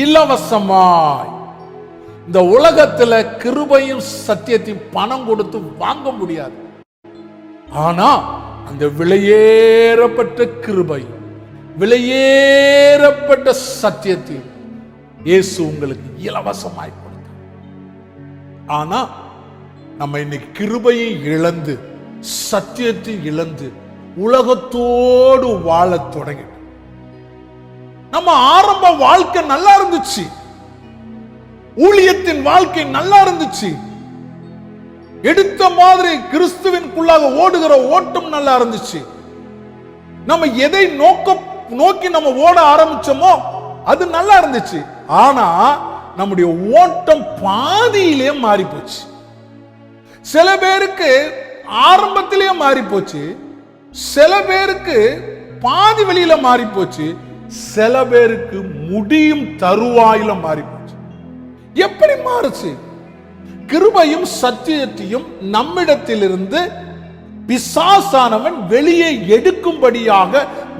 இலவசமாய். இந்த உலகத்துல கிருபையும் சத்தியத்தையும் பணம் கொடுத்து வாங்க முடியாது. ஆனா அந்த விலையேறப்பட்ட கிருபை, விலையேறப்பட்ட சத்தியத்தையும் இயேசு உங்களுக்கு இலவசமாய் கொடுத்தார். ஆனா நம்ம இன்னைக்கு கிருபையை இழந்து சத்தியத்தை இழந்து உலகத்தோடு வாழ தொடங்கிட்டோம். நம்ம ஆரம்ப வாழ்க்கை நல்லா இருந்துச்சு, ஊழியத்தின் வாழ்க்கை நல்லா இருந்துச்சு, எடுத்த மாதிரி கிறிஸ்துவின்குள்ளாக ஓடுகிற ஓட்டம் நல்லா இருந்துச்சு. நம்ம எதை நோக்கி நம்ம ஓட ஆரம்பிச்சோமோ அது நல்லா இருந்துச்சு. ஆனா நம்முடைய ஓட்டம் பாதியிலே மாறி போச்சு. சில பேருக்கு ஆரம்பத்திலேயே மாறி போச்சு, சில பேருக்கு பாதி வழியில மாறி போச்சு, சில பேருக்கு முடியும் தருவாயில மாறி போச்சு. எப்படி மாறுச்சு? கிருபையும் சத்தியத்தையும் நம்மிடத்திலிருந்து பிசாசானவன் வெளியே எடுக்கும்படியாக,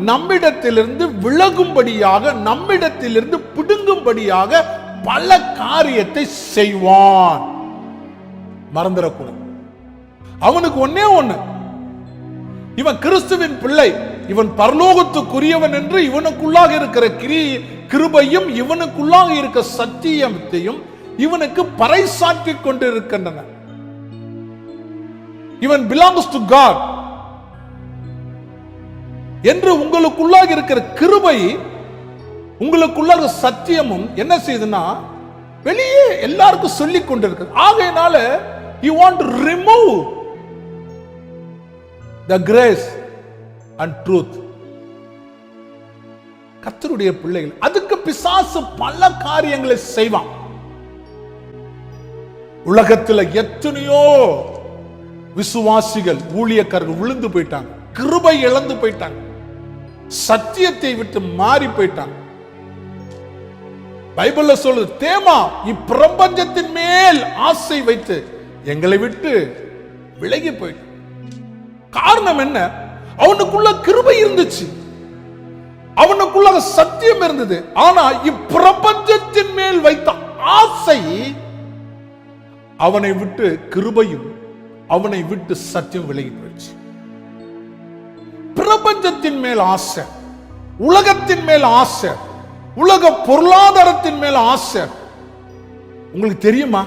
நம்மிடத்திலிருந்து விலகும்படியாக, நம்மிடத்திலிருந்து பிடுங்கும்படியாக பல காரியத்தை செய்வான். மறந்துடக்கூடாது. அவனுக்கு ஒன்னே ஒண்ணு, இவன் கிறிஸ்துவின் பிள்ளை, இவன் பரலோகத்துக்குரியவன் என்று இவனுக்குள்ளாக இருக்கிற கிருபையும் இவனுக்குள்ளாக இருக்கிற சத்தியத்தையும் இவனுக்கு பறைசாற்றி கொண்டிருக்கின்றன. இவன் பிலாங்ஸ் டு காட் என்று உங்களுக்குள்ளாக இருக்கிற கிருபை, உங்களுக்குள்ளாக சத்தியமும் என்ன செய்யுதுன்னா வெளியே எல்லாருக்கும் சொல்லிக் கொண்டிருக்கு. ஆகையினால you want to remove the grace and truth. கர்த்தருடைய பிள்ளைகள், அதுக்கு பிசாசு பல காரியங்களை செய்வான். உலகத்தில் எத்தனையோ விசுவாசிகள், ஊழியக்காரர்கள் விழுந்து போயிட்டாங்க, கிருபை இழந்து போயிட்டாங்க, சத்தியத்தை விட்டு மாறி போயிட்டாங்க. பைபிள்ல சொல்லுது, தேமா இப்பிரபஞ்சத்தின் மேல் ஆசை வைத்து எங்களை விட்டு விலகி போயிட்டான். காரணம் என்ன? அவனுக்குள்ள கிருபை இருந்துச்சு, அவனுக்குள்ள சத்தியம் இருந்தது. ஆனா இப்பிரபஞ்சத்தின் மேல் வைத்த ஆசை அவனை விட்டு, கிருபையும் அவனை விட்டு சத்தியம் விலகி போயிடுச்சு. பிரபஞ்சத்தின் மேல் ஆசை, உலகத்தின் மேல் ஆசை, உலக பொருளாதாரத்தின் மேல் ஆசை. உங்களுக்கு தெரியுமா,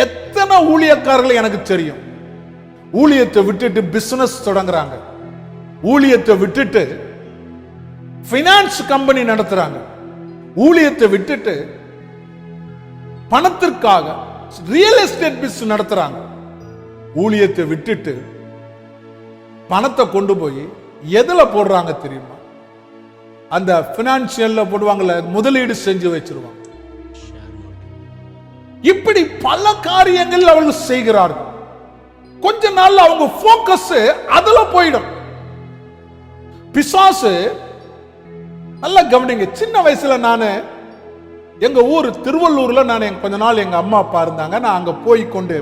எத்தனை ஊழியக்காரர்கள் எனக்கு தெரியும் ஊழியத்தை விட்டுட்டு பிசினஸ் தொடங்குறாங்க, ஊழியத்தை விட்டுட்டு பைனான்ஸ் கம்பெனி நடத்துறாங்க, ஊழியத்தை விட்டுட்டு பணத்திற்காக ரியல் எஸ்டேட் பிசினஸ் நடத்துறாங்க, ஊழியத்தை விட்டுட்டு பணத்தை கொண்டு போய் எதுல போடுறாங்க தெரியுமா? அந்த பினான்சியல்ல போடுவாங்கல்ல, முதலீடு செஞ்சு வச்சிருவாங்க. இப்படி பல காரியங்கள் அவர்கள் செய்கிறார்கள். கொஞ்ச நாள்ல அவங்க போக்கஸ் அதுல போயிடும். பிசாசு நல்லா கவனிங்க. சின்ன வயசுல நானு எங்க ஊர் திருவள்ளூர்ல நான் கொஞ்ச நாள் எங்க அம்மா அப்பா இருந்தாங்க, நான் அங்க போய் கொண்டு,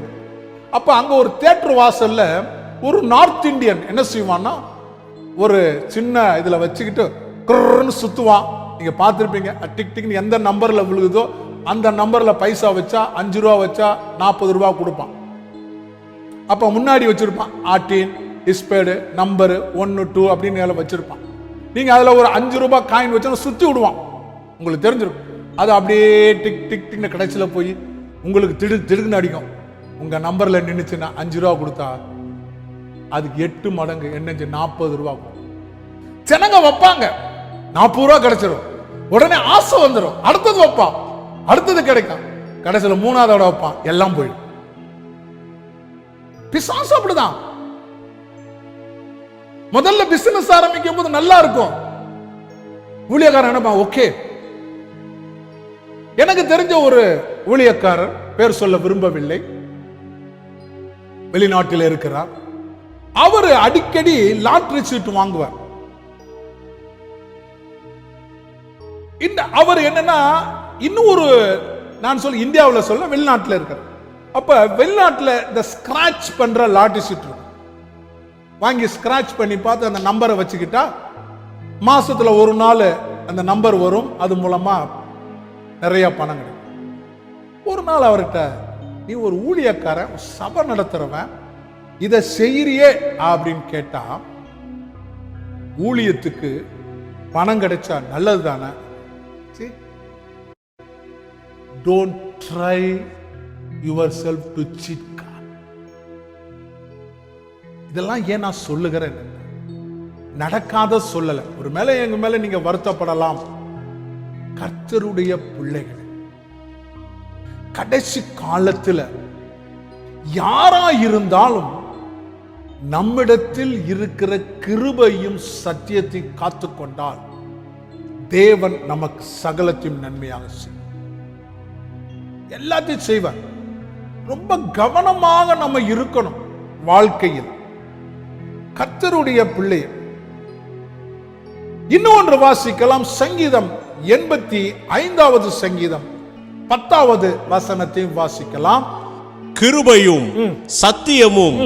அப்ப அங்க ஒரு தியேட்டர் வாசல்ல ஒரு நார்த் இந்தியன் என்ன செய்வான்னா, ஒரு சின்ன இதுல வச்சுக்கிட்டு குர்ன்னு சுத்துவான். நீங்க பார்த்திருப்பீங்க. டிக் டிக்னு எந்த நம்பர்ல விழுகுதோ அந்த நம்பர்ல பைசா வச்சா 5 ரூபா வச்சா 40 ரூபா கொடுப்பான். அப்ப முன்னாடி வச்சிருப்பான் ஆர்டின் இஸ்பேடு நம்பர் 1 2 அப்படின்னு வச்சிருப்பான். நீங்க அதுல ஒரு 5 ரூபாய் காயின் வச்சா சுத்தி விடுவான். உங்களுக்கு தெரிஞ்சிருக்கும். அது அப்படியே டிக் டிக் டிக்னு கடைசியில போய் உங்களுக்கு திடுக்குன்னு அடிக்கும். உங்க நம்பர்ல நின்னுச்சுன்னா 5 ரூபா கொடுத்தா அதுக்கு 8 மடங்கு என்ன 40 ரூபா. ஜனங்க வைப்பாங்க, 40 ரூபா கிடைச்சிடும். உடனே ஆசை வந்துடும், அடுத்தது வைப்பான், அடுத்தது கிடைக்கும். கடைசியில் 3ஆவது வைப்பான், எல்லாம் போயிடும். பிசாசு அப்படிதான். முதல்ல பிசினஸ் ஆரம்பிக்கும் போது நல்லா இருக்கும். ஊழியக்காரன் நினைப்பான், ஓகே. எனக்கு தெரிஞ்ச ஒரு ஊழியக்காரர், பேர் சொல்ல விரும்பவில்லை, வெளிநாட்டில் இருக்கிறார். அவர் அடிக்கடி லாட்டரி சீட்டு வாங்குவார். அவர் என்னன்னா, இன்னும் ஒரு நான் சொல்ல இந்தியாவில் சொல்ல வெளிநாட்டில் இருக்கிறார். அப்ப வெளிநாட்டில் இந்த ஸ்கிராட்ச் பண்ற லாட்டரி சீட்டு வாங்கி ஸ்கிராட்ச் பண்ணி பார்த்து அந்த நம்பரை வச்சுக்கிட்டா மாசத்துல ஒரு நாள் அந்த நம்பர் வரும். அது மூலமா நிறைய பணம் கிடைக்கும். ஒரு நாள் அவர்கிட்ட, நீ ஒரு ஊழியக்காரன், சபை நடத்துறவன், இதை செய்யறியே அப்படின்னு கேட்டா, ஊழியத்துக்கு பணம் கிடைச்சா நல்லது தானே. Don't try yourself to cheat God. இதெல்லாம் ஏன் நான் சொல்லுகிறேன், நடக்காத சொல்லல. ஒரு மேல எங்க மேல நீங்க வருத்தப்படலாம். கர்த்தருடைய பிள்ளைகள் கடைசி காலத்துல யாரா இருந்தாலும் நம்மிடத்தில் இருக்கிற கிருபையும் சத்தியத்தை காத்துக்கொண்டால் தேவன் நமக்கு சகலத்தையும் நன்மையாக செய்வார், எல்லாத்தையும் செய்வார். ரொம்ப கவனமாக நம்ம இருக்கணும் வாழ்க்கையில். கர்த்தருடைய பிள்ளை. இன்னொன்று வாசிக்கலாம். சங்கீதம் 85வது சங்கீதம் 10வது வசனத்தையும் வாசிக்கலாம். கிருபையும் சத்தியமும்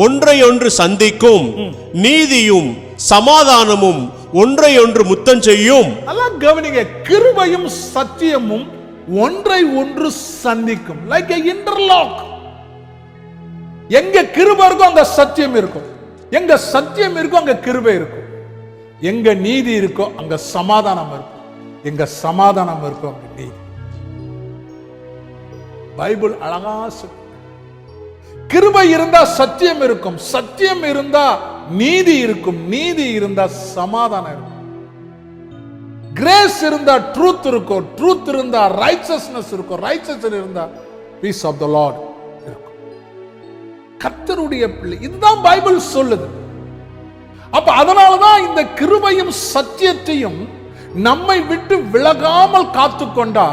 ஒன்றையொன்று சந்திக்கும், நீதியும் சமாதானமும் ஒன்றையொன்று முத்தம் செய்யும். எல்லாம் கவனிங்க, கிருபையும் சத்தியமும் ஒன்றை ஒன்று சந்திக்கும். Like a interlock. எங்க கிருபை இருக்கும் அங்க சத்தியம் இருக்கும், எங்க சத்தியம் இருக்கும் அங்க கிருபை இருக்கும், எங்க நீதி இருக்கோ அங்க சமாதானம் இருக்கும், எங்க சமாதானம் இருக்கும் அங்க நீதி. பைபிள் அழகா சொல்லு. கிருபை இருந்தா சத்தியம் இருக்கும், சத்தியம் இருந்தா நீதி இருக்கும், நீதி இருந்தா சமாதானம் இருக்கும். கிரேஸ் இருந்தா ட்ரூத் இருக்கும், ட்ரூத் இருந்தா ரைச்சஸ்னஸ் இருக்கும், ரைச்சஸ் இருந்தா பீஸ் ஆஃப் தி லார்ட் இருக்கும். கர்த்தருடைய பிள்ளை, இதுதான் பைபிள் சொல்லுது. அப்ப அதனாலதான் இந்த கிருபையும் சத்தியத்தையும் நம்மை விட்டு விலகாமல் காத்துக்கொண்டா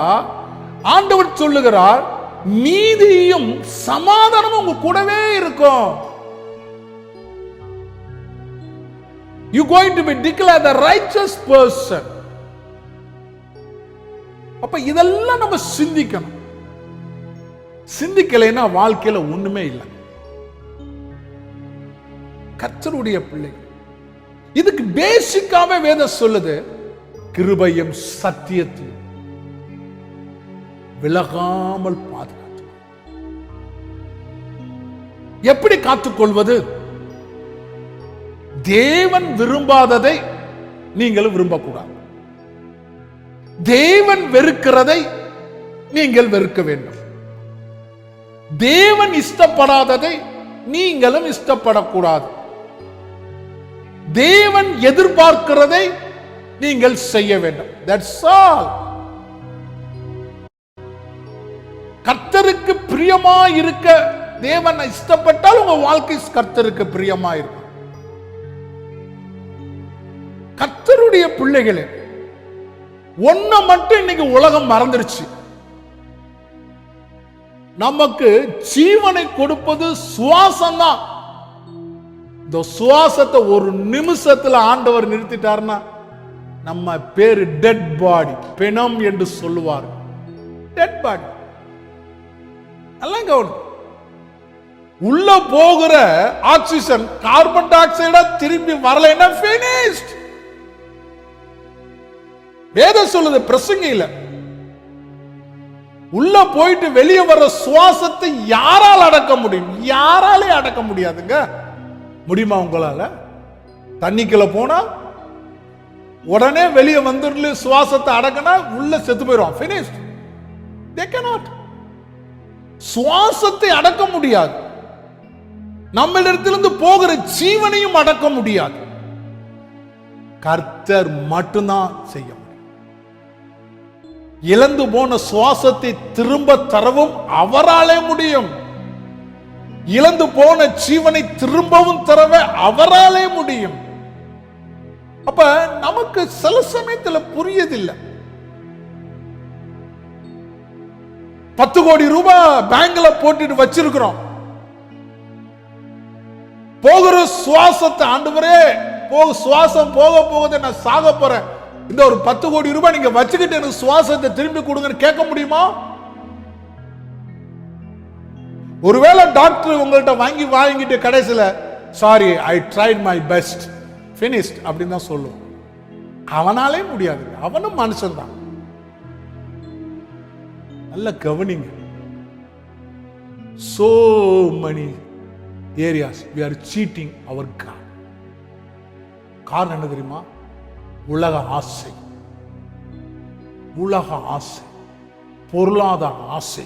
ஆண்டவர் சொல்லுகிறார், நீதியும் சமாதானமும் உங்க கூடவே இருக்கும். You going to be declared the righteous person. அப்ப இதெல்லாம் நம்ம சிந்திக்கணும். சிந்திக்கலைன்னா வாழ்க்கையில ஒண்ணுமே இல்லை. கர்த்தருடைய பிள்ளை, இதுக்கு பேசிக்காவே வேதம் சொல்லுது, கிருபையும் சத்தியத்தையும் விலகாமல் பாதுகாத்து. எப்படி காத்துக்கொள்வது? தேவன் விரும்பாததை நீங்கள் விரும்பக்கூடாது, தேவன் வெறுக்கிறதை நீங்கள் வெறுக்க வேண்டும், தேவன் இஷ்டப்படாததை நீங்களும் இஷ்டப்படக்கூடாது, தேவன் எதிர்பார்க்கிறதை நீங்கள் செய்ய வேண்டும். That's all. கர்த்தருக்கு பிரியமா இருக்க தேவன் இஷ்டப்பட்டால் உங்க வாழ்க்கை கர்த்தருக்கு பிரியமா இருக்கும். கர்த்தருடைய பிள்ளைகளே, ஒன்ன மட்டும் இன்னைக்கு உலகம் மறந்துருச்சு. நமக்கு ஜீவனை கொடுப்பது சுவாசம் தான். இந்த சுவாசத்தை ஒரு நிமிஷத்துல ஆண்டவர் நிறுத்திட்டார்னா நம்ம பேரு டெட் பாடி, பிணம் என்று சொல்லுவார். Dead body. எல்லாம் கவனம். உள்ள போகிற ஆக்சிஜன் கார்பன் டை ஆக்சைடா திரும்பி வரலைன்னா finished. வேதம் சொல்லுது பிரசங்கில, உள்ள போயிட்டு வெளியே வர சுவாசத்தை யாரால் அடக்க முடியும்? யாராலே அடக்க முடியாதுங்க. முடியுமா உங்களால? தண்ணிக்குள்ள போனா உடனே வெளியே வந்து சுவாசத்தை அடக்கினா உள்ள செத்து போயிடும். finished. They cannot. சுவாசத்தை அடக்க முடியாது. நம்மளிடத்திலிருந்து போகிற ஜீவனையும் அடக்க முடியாது. கர்த்தர் மட்டும்தான் செய்ய முடியும். இழந்து போன சுவாசத்தை திரும்ப தரவும் அவராலே முடியும். இழந்து போன ஜீவனை திரும்பவும் தரவே அவராலே முடியும். அப்ப நமக்கு சில சமயத்தில் புரியதில்லை. 10 கோடி ரூபாய் பேங்க்ல போட்டுட்டு வச்சிருக்கிறோம். போகிற சுவாசத்தை, ஆண்டவரே சுவாசம் போக போகுது, நான் சாக போறேன், இந்த ஒரு 10 கோடி ரூபாய் நீங்க வச்சுக்கிட்டு எனக்கு சுவாசத்தை திரும்பி கொடுங்கன்னு கேட்க முடியுமா? ஒருவேளை டாக்டர் உங்கள்கிட்ட வாங்கிட்டு கடைசியில sorry I tried my best finished அப்படின்னு தான் சொல்லுவோம். அவனாலே முடியாது. அவனும் மனுஷன் தான். நல்ல கவனிங்க. so many areas we are cheating our God. காரணம் என்ன தெரியுமா? உலக ஆசை, உலக ஆசை, பொருளாதார ஆசை,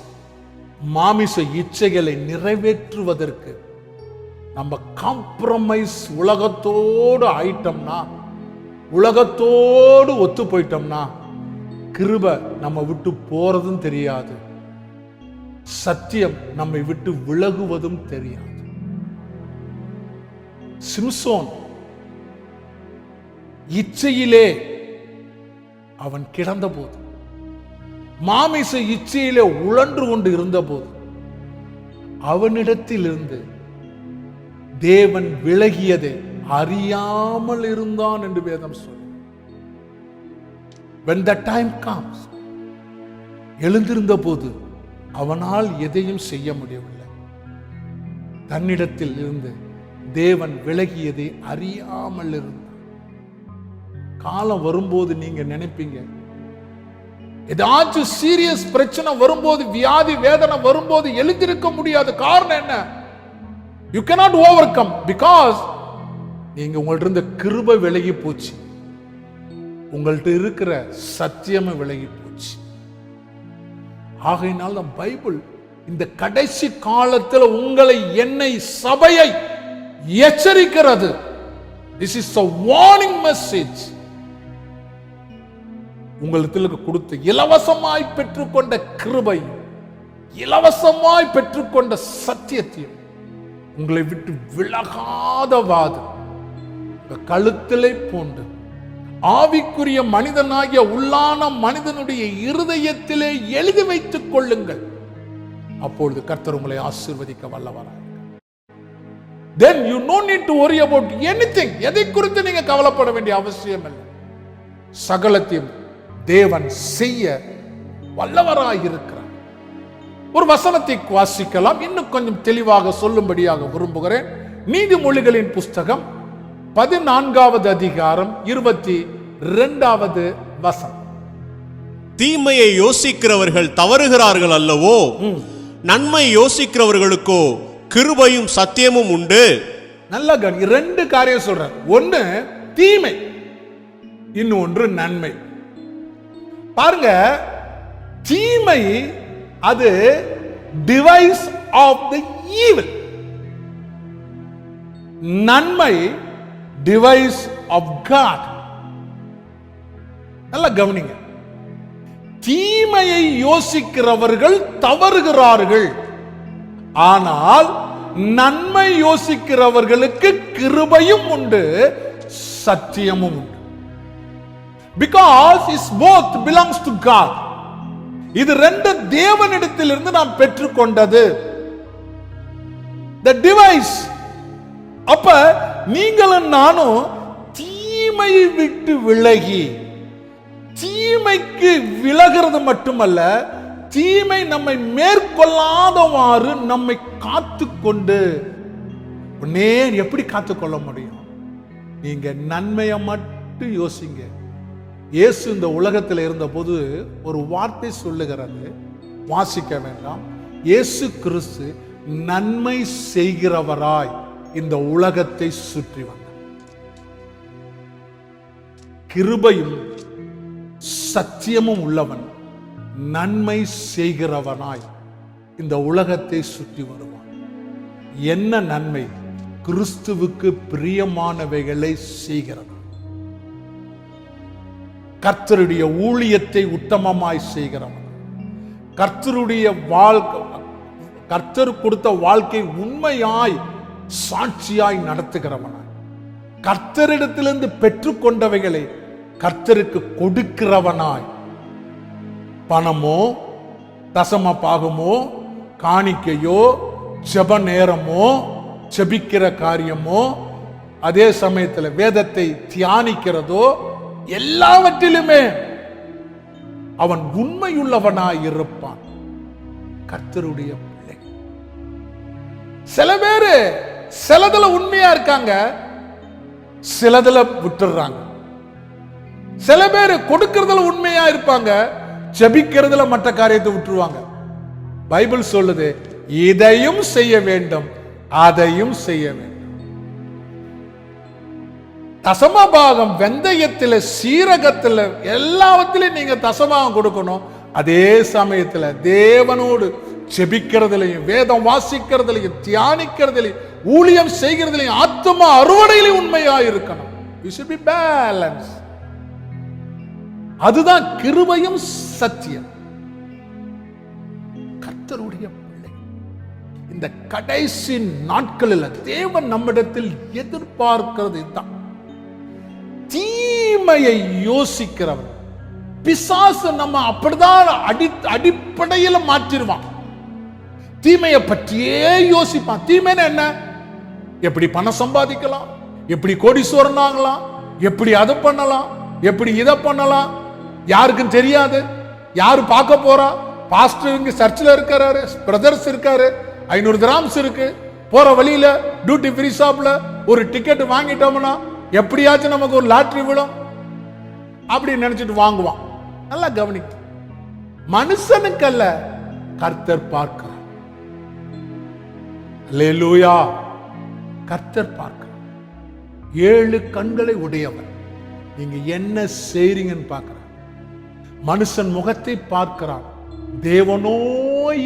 மாமிச இச்சைகளை நிறைவேற்றுவதற்கு நம்ம காம்ப்ரமைஸ் உலகத்தோடு ஆயிட்டோம்னா, உலகத்தோடு ஒத்து போயிட்டோம்னா கிருபை நம்ம விட்டு போறதும் தெரியாது, சத்தியம் நம்மை விட்டு விலகுவதும் தெரியாது. சிம்சோன் இச்சையிலே அவன் கிடந்த போது, மாமிச இச்சையிலே உழன்று கொண்டு இருந்த போது அவனிடத்தில் இருந்து தேவன் விலகியதை அறியாமல் இருந்தான் என்று வேதம் சொல்லும். when the time comes, எழுந்திருந்த போது அவனால் எதையும் செய்ய முடியவில்லை. தன்னிடத்தில் இருந்து தேவன் விலகியதை அறியாமல் இருந்தார். காலம் வரும்போது நீங்க நினைப்பீங்க, ஏதாச்சும் சீரியஸ் பிரச்சனை வரும்போது, வியாதி வேதனை வரும்போது எழுந்திருக்க முடியாது. காரணம் என்ன? யூ cannot overcome because நீங்க உங்கள்ட்ட இருந்த கிருபை விலகி போச்சு, உங்கள்ட்ட இருக்கிற சத்தியமும் விலகி போச்சு. ஆகையினால் தான் பைபிள் இந்த கடைசி காலத்தில் உங்களை, என்னை, சபையை எச்சரிக்கிறது. This is a warning message. உங்களுக்கு கொடுத்த இலவசமாய் பெற்றுக்கொண்ட கிருபை, இலவசமாய் பெற்றுக்கொண்ட சத்தியத்தையும் உங்களை விட்டு விலகாதவாது கழுத்திலே போன்று ஆவிக்குரிய மனிதனாகிய உள்ளான மனிதனுடைய இருதயத்திலே எழுதி வைத்துக் கொள்ளுங்கள். அப்பொழுது கர்த்தர் உங்களை ஆசீர்வதிக்க வல்லவராய். Then you no need to worry about anything. எதை குறித்து நீங்க கவலைப்பட வேண்டிய அவசியம் இல்லை. சகலத்தையும் தேவன் செய்ய வல்லவராய் இருக்கிறார். ஒரு வசனத்தை வாசிக்கலாம், இன்னும் கொஞ்சம் தெளிவாக சொல்லும்படியாக விரும்புகிறேன். நீதிமொழிகளின் புஸ்தகம் 14வது அதிகாரம் 22வது வசனம். தீமையை யோசிக்கிறவர்கள் தவறுகிறார்கள் அல்லவோ, நன்மை யோசிக்கிறவர்களுக்கோ கிருபையும் சத்தியமும் உண்டு. நல்ல கவனி, 2 காரியம் சொல்றார். ஒன்னு தீமை, இன்னொன்று நன்மை. பாருங்க, தீமை அது டிவைஸ் ஆஃப் தி ஈவில், நன்மை டிவைஸ் ஆஃப் காட். நல்ல கவனிங்க, தீமையை யோசிக்கிறவர்கள் தவறுகிறார்கள், ஆனால் நன்மை யோசிக்கிறவர்களுக்கு கிருபையும் உண்டு, சத்தியமும் உண்டு. Because it's both belongs to God. இது 2 தேவனிடத்திலிருந்து நாம் பெற்றுக்கொண்டது. The device. அப்ப நீங்களும் நானும் தீமையை விட்டு விலகி, தீமைக்கு விலகிறது மட்டுமல்ல, தீமை நம்மை மேற்கொள்ளாதவாறு நம்மை காத்துக்கொண்டு. எப்படி காத்துக்கொள்ள முடியும்? நீங்க நன்மையை மட்டும் யோசிங்க. இயேசு இந்த உலகத்தில் இருந்தபோது ஒரு வார்த்தை சொல்லுகிறது, வாசிக்க வேண்டாம். இயேசு கிறிஸ்து நன்மை செய்கிறவராய் இந்த உலகத்தை சுற்றி வந்தார். கிருபையும் சத்தியமும் உள்ளவன் நன்மை செய்கிறவனாய் இந்த உலகத்தை சுற்றி வருவான். என்ன நன்மை? கிறிஸ்துவுக்கு பிரியமானவைகளை செய்கிறது. கர்த்தருடைய ஊழியத்தை உத்தமமாய் செய்கிறவன், கர்த்தருடைய வாழ்க்கை, கர்த்தர் கொடுத்த வாழ்க்கை உண்மையாய் சாட்சியாய் நடத்துகிறவனாய், கர்த்தரிடத்திலிருந்து பெற்றுக்கொண்டவைகளை கர்த்தருக்கு கொடுக்கிறவனாய், பணமோ தசம பாகமோ காணிக்கையோ ஜெப நேரமோ ஜெபிக்கிற காரியமோ அதே சமயத்தில் வேதத்தை தியானிக்கிறதோ எல்லாவற்றிலுமே அவன் உண்மையுள்ளவனாய் இருப்பான். கர்த்தருடைய பிள்ளை. சில பேரு சிலதுல உண்மையா இருக்காங்க, சிலதுல விட்டுறாங்க. சில பேர் கொடுக்கிறதுல உண்மையா இருப்பாங்க, ஜெபிக்கிறதுல மற்ற காரியத்தை விட்டுருவாங்க. பைபிள் சொல்லுது, இதையும் செய்ய வேண்டும், அதையும் செய்ய வேண்டும். தசமபாகம் வெந்தயத்தில், சீரகத்தில், எல்லாவற்றிலும் நீங்க தசமபாகம் கொடுக்கணும். அதே சமயத்தில் தேவனோடு ஜெபிக்கிறதுலையும், வேதம் வாசிக்கிறதுலையும், தியானிக்கிறதுலையும், ஊழியம் செய்கிறதுலையும், ஆத்துமா அறுவடையிலையும் உண்மையா இருக்கணும். You should be balanced. அதுதான் கிருபையும் சத்தியம். கர்த்தருடைய பிள்ளை, இந்த கடைசி நாட்களில் தேவன் நம்மிடத்தில் எதிர்பார்க்கிறது இதுதான். தீமையை யோசிக்கிறவன் பிசாசு நம்ம அப்படிதான் அடிப்படையில் மாற்றிடுவான். தீமையை பற்றியே யோசிப்பான். தீமைன்னு என்ன? எப்படி பணம் சம்பாதிக்கலாம், எப்படி கோடீஸ்வரன் ஆகலாம், எப்படி அதை பண்ணலாம், எப்படி இதை பண்ணலாம், யாருக்கும் தெரியாது. யாரு பார்க்க போறா? பாஸ்டர் இங்க சர்ச்சில் இருக்காரு, பிரதர்ஸ் இருக்காரு, 500 கிராம்ஸ் இருக்கு, போற வழியில டியூட்டி ஃப்ரீ ஷாப்ல ஒரு டிக்கெட் வாங்கிட்டோம்னா எப்படியாச்சும் நமக்கு ஒரு லாட்டரி விடும் அப்படி நினைச்சிட்டு வாங்குவான். நல்லா கவனிக்க, மனுஷனுக்கு அல்ல, கர்த்தர் பார்க்கிறார். அல்லேலூயா. கர்த்தர் பார்க்கிறார். 7 கண்களை உடையவர். நீங்க என்ன செய்றீங்கன்னு பார்க்கிறார். மனுஷன் முகத்தை பார்க்கிறார், தேவனோ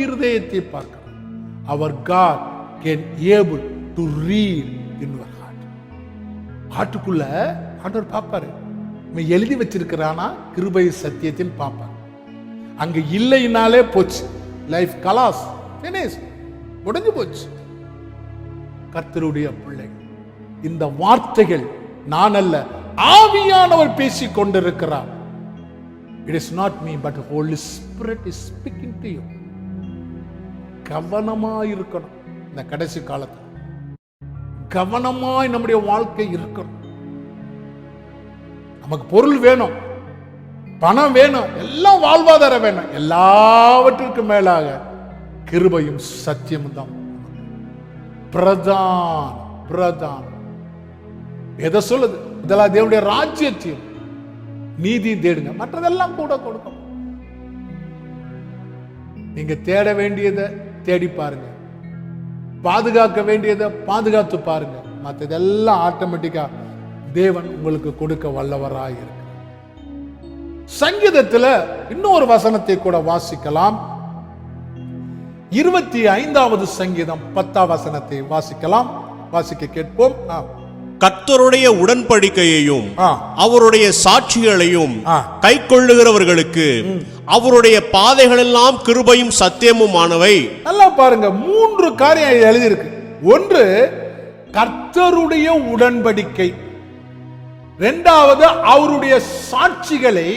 இருதயத்தை பார்க்கிறார். Our God can able to read in your heart. ஹார்ட்டுக்குள்ள ஆண்டவர் பார்ப்பாரு. இவன் எழுதி வச்சிருக்கிறானா கிருபை சத்தியத்தின் பார்ப்பார். அங்க இல்லைனாலே போச்சு, லைஃப் கலாஸ், ஃபினிஷ், முடிஞ்சு போச்சு. கர்த்தருடைய பிள்ளை, இந்த வார்த்தைகள் நான் அல்ல, ஆவியானவர் பேசிக் கொண்டிருக்கிறார். It is not me but the Holy Spirit is speaking to you. கவனமாய் இருக்கணும். இந்த கடைசி காலத்தில் கவனமாய் நம்முடைய வாழ்க்கை இருக்கணும். நமக்கு பொருள் வேணும், பணம் வேணும், எல்லாம் வாழ்வாதாரம் வேணும். எல்லாவற்றிற்கும் மேலாக கிருபையும் சத்தியமும் தான் பிரதான். எதை சொல்லுது? இதெல்லாம் தேவனுடைய ராஜ்யத்தையும் நீதி தேடுங்க, மற்றதெல்லாம் கூட கொடுக்கும். நீங்க தேட வேண்டியதை தேடி பாருங்க, பாதுகாக்க வேண்டியதை பாதுகாத்து பாருங்க. மற்றதெல்லாம் ஆட்டோமேட்டிக்கா தேவன் உங்களுக்கு கொடுக்க வல்லவராய் இருக்கு. சங்கீதத்துல இன்னொரு வசனத்தை கூட வாசிக்கலாம். 25வது சங்கீதம் 10ஆம் வசனத்தை வாசிக்கலாம். வாசிக்க கேட்போம். கர்த்தருடைய உடன்படிக்கையையும் அவருடைய சாட்சிகளையும் கை கொள்ளுகிறவர்களுக்கு அவருடைய பாதைகள் எல்லாம் கிருபையும் சத்தியமுமானவை. நல்லா பாருங்க, 3 காரியம் எழுதியிருக்கு. ஒன்று, கர்த்தருடைய உடன்படிக்கை. 2வது, அவருடைய சாட்சிகளை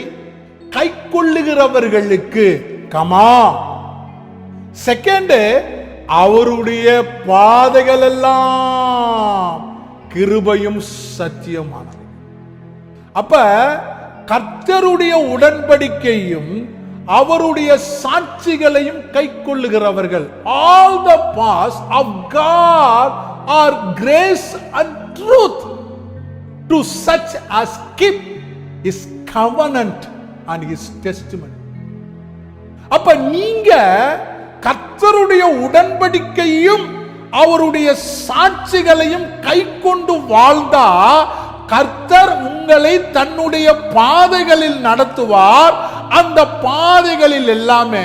கை கொள்ளுகிறவர்களுக்கு. கமா. செகண்ட், அவருடைய பாதைகள் எல்லாம் கிருபையும் சத்தியமானவை. அப்ப கர்த்தருடைய உடன்படிக்கையும் அவருடைய சாட்சிகளையும் கை கொள்ளுகிறவர்கள், all the paths of God are grace and truth to such as keep his covenant and his testimony. அப்ப நீங்க கர்த்தருடைய உடன்படிக்கையும் அவருடைய சாட்சிகளையும் கை கொண்டு வாழ்ந்தா கர்த்தர் உங்களை தன்னுடைய பாதைகளில் நடத்துவார். அந்த பாதைகளில் எல்லாமே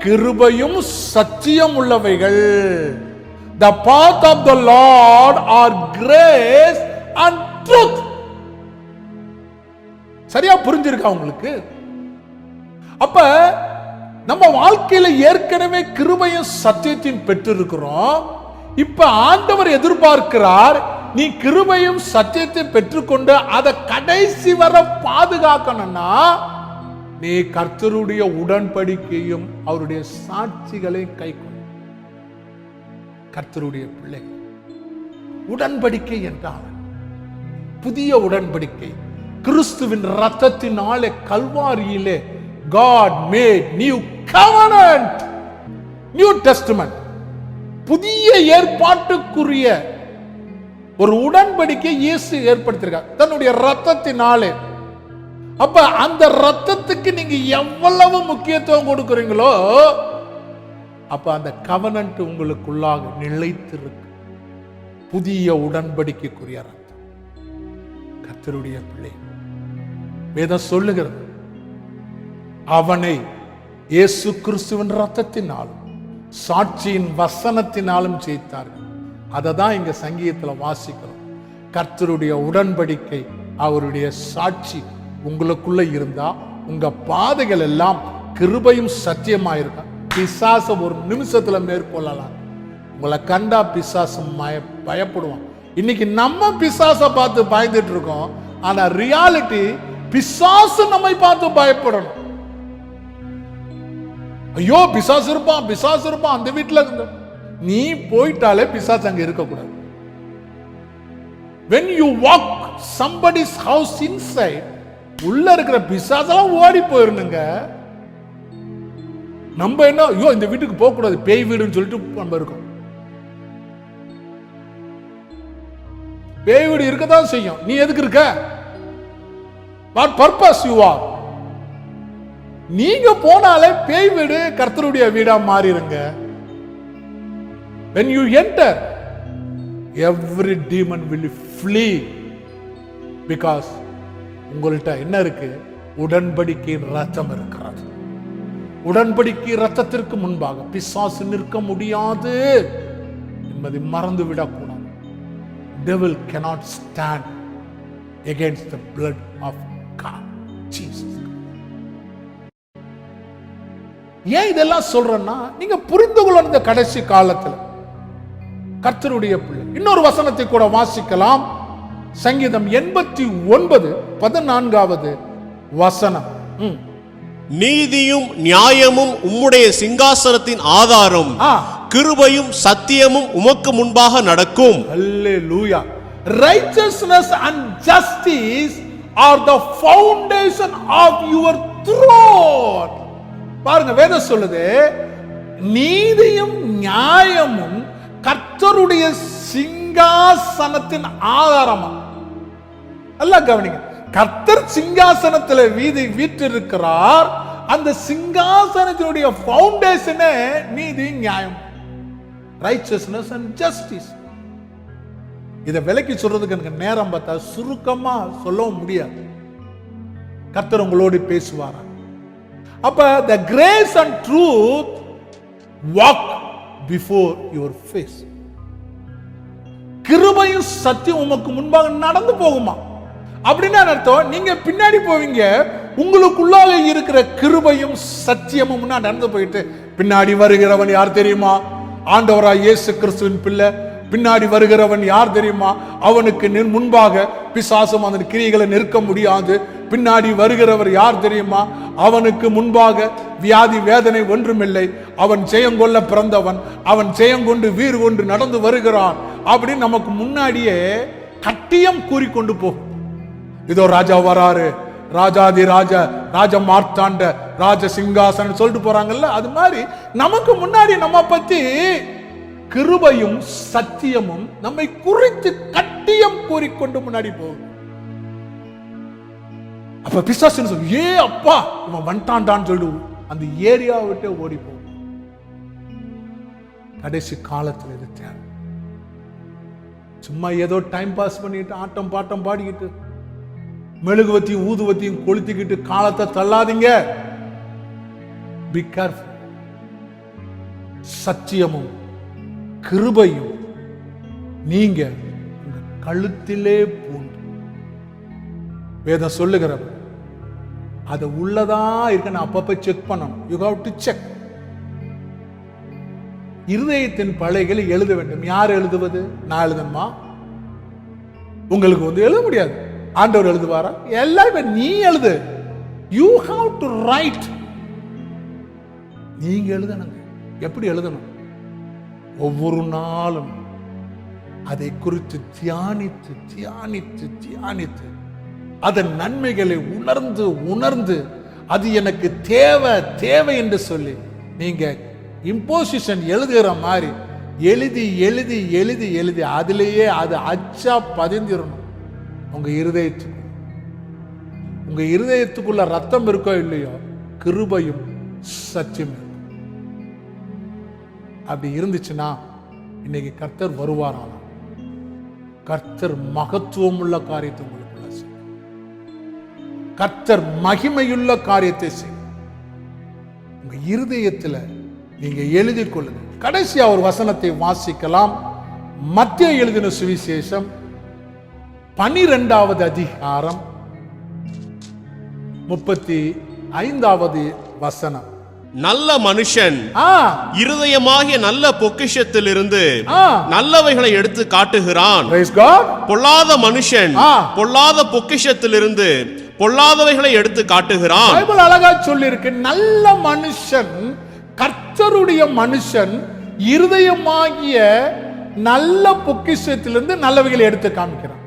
கிருபையும் சத்தியம் உள்ளவைகள். The path of the Lord are grace and truth. சரியா புரிஞ்சிருக்கா உங்களுக்கு? அப்ப நம்ம வாழ்க்கையில ஏற்கனவே கிருபையும் சத்தியத்தையும் பெற்றிருக்கிறோம். இப்ப ஆண்டவர் எதிர்பார்க்கிறார், நீ கிருபையும் சத்தியத்தை பெற்றுக்கொண்டு அதை கடைசி வர பாதுகாக்கணும்னா நீ கர்த்தருடைய உடன்படிக்கையும் அவருடைய சாட்சிகளை கைக்கொள்ள. கர்த்தருடைய பிள்ளை, உடன்படிக்கை என்றால் புதிய உடன்படிக்கை. கிறிஸ்துவின் இரத்தத்தினாலே கல்வாரியிலே God made new covenant, new testament. புதிய ஏற்பாட்டுக்குரிய ஒரு உடன்படிக்கை இயேசு ஏற்படுத்தியிருக்கார் தன்னுடைய இரத்தத்தினாலே. அப்ப அந்த இரத்தத்துக்கு நீங்க எவ்வளவு முக்கியத்துவம் கொடுக்கிறீங்களோ அப்ப அந்த கவனன்ட் உங்களுக்குள்ளாக நிலைத்திருக்கு. புதிய உடன்படிக்கைக்குரிய இரத்தம். கர்த்தருடைய பிள்ளை, வேதம் சொல்லுகிறது, அவனை இயேசு கிறிஸ்துவின் இரத்தத்தினாலும் சாட்சியின் வசனத்தினாலும் ஜெயித்தார்கள். அதை தான் இங்க சங்கீதத்தில் வாசிக்கிறோம். கர்த்தருடைய உடன்படிக்கை அவருடைய சாட்சி உங்களுக்குள்ள இருந்தா உங்க பாதைகள் எல்லாம் கிருபையும் சத்தியமாயிருக்க. பிசாசு ஒரு நிமிஷத்துல மேற்கொள்ளலாம். உங்களை கண்டா பிசாசு பயப்படுவான். இன்னைக்கு நம்ம பிசாச பார்த்து பயந்துட்டு இருக்கோம். ஆனா ரியாலிட்டி பிசாசு நம்மை பார்த்து பயப்படணும். ஐயோ பிசாசு இருப்பான், பிசாசு இருப்பான் அந்த வீட்டுல இருந்து. நீ போயிட்டாலே பிசாசு அங்க இருக்க கூடாது. when you walk somebody's house inside, உள்ள இருக்கிற பிசாசெல்லாம் ஓடி போயிருந்துங்க. நம்ம என்ன, ஐயோ இந்த வீட்டுக்கு போக கூடாது, பேய் வீடுன்னு சொல்லிட்டு நம்ம இருக்கோம். பேய் வீடு இருக்கதான் செய்யும். நீ எதுக்கு இருக்க? What purpose you are? நீங்க போனாலே பேய் வீடு கர்த்தருடைய வீடா மாறிடுங்க. When you enter, every demon will flee, because உங்கள்கிட்ட என்ன இருக்கு? உடன்படிக்கையின் ரத்தம் இருக்கிறது. உடன்படிக்கை ரத்தத்திற்கு முன்பாக பிசாசு நிற்க முடியாது என்பதை மறந்து விடக்கூடாது. Devil cannot stand against the blood of God, Jesus. ஏன் இதெல்லாம் சொல்றேன்னா, நீங்க புரிந்து கொள்ள இந்த கடைசி காலத்துல கர்த்தருடைய பிள்ளை. இன்னொரு வசனத்தை கூட வாசிக்கலாம். சங்கீதம் 89:14 வசனம். நீதியும் நியாயமும் உம்முடைய சிங்காசனத்தின் ஆதாரம், கிருபையும் சத்தியமும் உமக்கு முன்பாக நடக்கும். Hallelujah. Righteousness and justice are the foundation of your throne. பாருங்க, வேதம் சொல்லுது, நீதியும் நியாயமும் கர்த்தருடைய சிங்காசனத்தின் ஆதாரமா. நல்லா கவனிங்க, கர்த்தர் சிங்காசனத்தில் வீற்றிருக்கிறார். அந்த சிங்காசனத்தினுடைய ஃபவுண்டேஷனே நீதி நியாயம், ரைச்சஸ்னஸ் அண்ட் ஜஸ்டிஸ். இதை விலக்கி சொல்றதுக்கு எனக்கு நேரம் பார்த்தா சுருக்கமா சொல்லவும் முடியாது. கர்த்தர் உங்களோடு பேசுவாரா? அப்ப the grace and truth walk before your face. கிருபையும் சத்தியம் உமக்கு முன்பாக நடந்து போகுமா? அப்படின்னா அர்த்தம், நீங்க பின்னாடி போவீங்க, உங்களுக்குள்ளாக இருக்கிற கிருபையும் சத்தியமும் முன்னாடி நடந்து போயிட்டு, பின்னாடி வருகிறவன் யார் தெரியுமா? ஆண்டவராய் இயேசு கிறிஸ்துவின் பிள்ளை. பின்னாடி வருகிறவன் யார் தெரியுமா? அவனுக்கு முன்பாக பிசாசும் அதன் கிரியைகளை நிற்க முடியாது. பின்னாடி வருகிறவர் யார் தெரியுமா? அவனுக்கு முன்பாக வியாதி வேதனை ஒன்றுமில்லை. அவன் ஜெயங்கொள்ள பிறந்தவன், அவன் ஜெயங்கொண்டு வீறு கொண்டு நடந்து வருகிறான் அப்படின்னு நமக்கு முன்னாடியே கட்டியம் கூறிக்கொண்டு போகும். இதோ ராஜா வராரு, ராஜாதி ராஜா, ராஜ மார்த்தாண்ட, ராஜ சிங்காசனம் சொல்லிட்டு போறாங்கல்ல, அது மாதிரி நமக்கு முன்னாடி நம்ம பத்தி கிருபையும் சத்தியமும் நம்மை குறித்து கட்டியம் கூறிக்கொண்டு முன்னாடி போகும். அப்ப பிசாசு சொல்லு, ஏ அப்பா இவன் வந்துட்டான்டான்னு சொல்லி அந்த ஏரியாவை விட்டு ஓடி போகும். கடைசி காலத்தில் இது தேவை. சும்மா ஏதோ டைம் பாஸ் பண்ணிட்டு ஆட்டம் பாட்டம் பாடிக்கிட்டு மெழுகுவத்தியும் ஊதுவத்தியும் கொளுத்திக்கிட்டு காலத்தை தள்ளாதீங்க. Be careful. சத்தியமும் கிருபையும் நீங்க உங்க கழுத்திலே பூண்டு, வேதம் சொல்லுகிறவ அது உள்ளதா இருக்கு, அப்பப்ப செக் பண்ணணும். You have to check. இருதயத்தின் பழைகளை எழுத வேண்டும். யார் எழுதுவது? நான் எழுதணுமா? உங்களுக்கு வந்து எழுத முடியாது. ஆண்டவர் எழுதுவாரா? எல்லாமே நீ எழுது. You have to right. நீங்க எழுதணுங்க. எப்படி எழுதணும்? ஒவ்வொரு நாளும் அதை குறித்து தியானித்து தியானித்து தியானித்து அதன் நன்மைகளை உணர்ந்து உணர்ந்து அது எனக்கு தேவை தேவை என்று சொல்லி நீங்க இம்போசிஷன் எழுதுகிற மாதிரி எழுதி எழுதி எழுதி எழுதி அதிலேயே அது அச்சா பதிந்திரணும் உங்க இருதயத்துக்கு. உங்க இருதயத்துக்குள்ள ரத்தம் இருக்கோ இல்லையோ, கிருபையும் சத்தியம் இருக்கும். அப்படி இருந்துச்சுன்னா இன்னைக்கு கர்த்தர் வருவாராம். கர்த்தர் மகத்துவம் உள்ள காரியத்தை உங்களுக்குள்ள செய்யும். கர்த்தர் மகிமையுள்ள காரியத்தை செய்யும். உங்க இருதயத்துல நீங்க எழுதி கொள்ளுங்க. கடைசியா ஒரு வசனத்தை வாசிக்கலாம். மத்தேயு எழுதின சுவிசேஷம் 12வது அதிகாரம் 35வது வசனம். நல்ல மனுஷன் இருதயமாகிய நல்ல பொக்கிஷத்திலிருந்து நல்லவைகளை எடுத்து காட்டுகிறான். பொல்லாத மனுஷன் பொல்லாத பொக்கிஷத்திலிருந்து பொல்லாதவைகளை எடுத்து காட்டுகிறான். பைபிள் அழகா சொல்லி இருக்கு. நல்ல மனுஷன், கர்த்தருடைய மனுஷன் இருதயமாகிய நல்ல பொக்கிஷத்திலிருந்து நல்லவைகளை எடுத்து காமிக்கிறான்.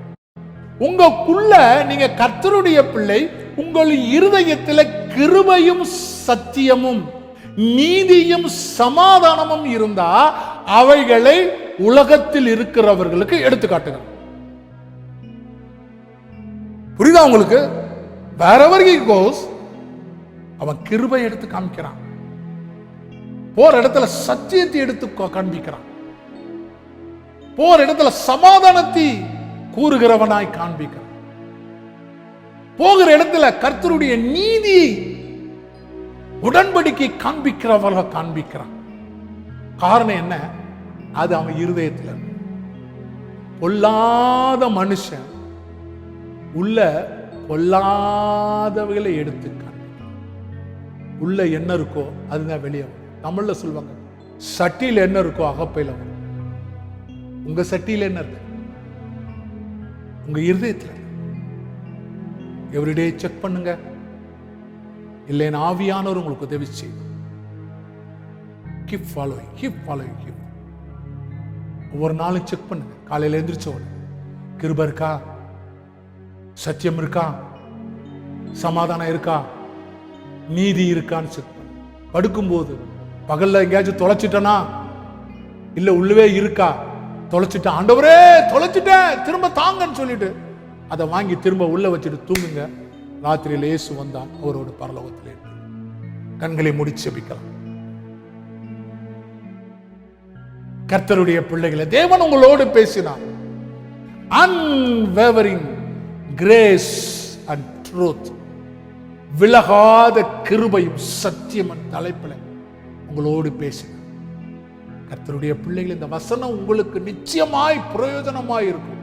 உங்களுக்குள்ள நீங்க கர்த்தருடைய பிள்ளை, உங்கள் இருதயத்தில் கிருபையும் சத்தியமும் நீதியும் சமாதானமும் இருந்தா அவைகளை உலகத்தில் இருக்கிறவர்களுக்கு எடுத்துக்காட்டுங்க. புரியுதா உங்களுக்கு? wherever he goes அவன் கிருபை எடுத்து காமிக்கிறான். போற இடத்துல சத்தியத்தை எடுத்து காண்பிக்கிறான். போற இடத்துல சமாதானத்தை கூறுகிறவனாய் காண்பிக்கிறான். போகிற இடத்துல கர்த்தருடைய நீதி உடன்படிக்கை காண்பிக்கிறவர்கள காண்பிக்கிறான். காரணம் என்ன? அது அவன் இருதயத்தில். பொல்லாத மனுஷன் உள்ள பொல்லாதவைகளை எடுத்து காண்பிக்கிறான். உள்ள என்ன இருக்கோ அதுதான் வெளியே வரும். தமிழ்ல சொல்லுவாங்க, சட்டியில் என்ன இருக்கோ அகப்பையில் வரும். உங்க சட்டியில் என்ன இருக்கு? உங்க இருதயத்தில். எவ்ரிடே செக் பண்ணுங்க. இல்லைன்னு ஆவியானவர் உங்களுக்கு உதவி செய்யும். Keep following. ஒவ்வொரு நாளும் செக் பண்ணுங்க. காலையில் எழுந்திரிச்ச உடனே கிருபை இருக்கா, சத்தியம் இருக்கா, சமாதானம் இருக்கா, நீதி இருக்கான்னு செக் பண்ணு. படுக்கும்போது பகல்ல எங்கேயாச்சும் தொலைச்சிட்டனா, இல்ல உள்ளவே இருக்கா, தொலைச்சிட்டேன் ஆண்டவரே தொலைச்சிட்டேன் திரும்ப தாங்கன்னு சொல்லிட்டு அதை வாங்கி திரும்ப உள்ள வச்சுட்டு தூங்குங்க. ராத்திரியில் இயேசு வந்தா அவரோட பரலோகத்திலே கண்களை மூடி ஜெபிக்கலாம். கர்த்தருடைய பிள்ளைகளை, தேவன் உங்களோடு பேசினார். unwavering grace and truth, விலகாத கிருபையும் சத்தியம் தலைப்பில் உங்களோடு பேசினார். கர்த்தருடைய பிள்ளைகள், இந்த வசனம் உங்களுக்கு நிச்சயமாய் பிரயோஜனமாய் இருக்கும்,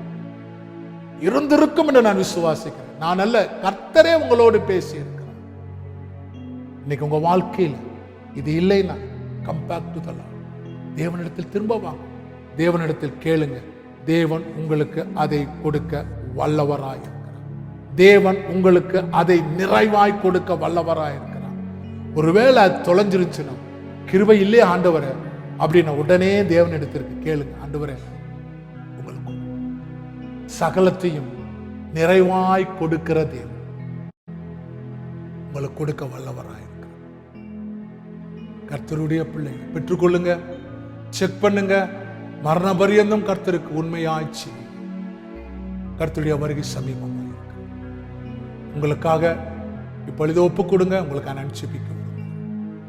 இருந்திருக்கும் என்று நான் விசுவாசிக்கிறேன். நான் அல்ல, கர்த்தரே உங்களோடு பேசி இருக்கிறார். இன்னைக்கு உங்க வாழ்க்கையில் இது இல்லைன்னா come back to the Lord. தேவனிடத்தில் திரும்ப வாங்க, தேவனிடத்தில் கேளுங்க. தேவன் உங்களுக்கு அதை கொடுக்க வல்லவராய் இருக்கிறார். தேவன் உங்களுக்கு அதை நிறைவாய் கொடுக்க வல்லவராய் இருக்கிறார். ஒருவேளை அது தொலைஞ்சிருச்சுன்னா, கிருபை இல்லையே ஆண்டவரே அப்படின்னா, உடனே தேவனிடத்திற்கு கேளுங்க. ஆண்டவரே உங்களுக்கு சகலத்தையும் நிறைவாய் கொடுக்கிற தேவன் உங்களுக்கு கொடுக்க வல்லவராய் இருக்கிறார். கர்த்தருடைய பிள்ளைகளை பெற்றுக்கொள்ளுங்க, செக் பண்ணுங்க. மரண பரியந்தம் கர்த்தருக்கு உண்மையாய்ச்சி. கர்த்தருடைய வருகை சமீபமாக இருக்கு. உங்களுக்காக இப்பொழுது ஒப்பு கொடுங்க. உங்களுக்கு அனுப்பிக்க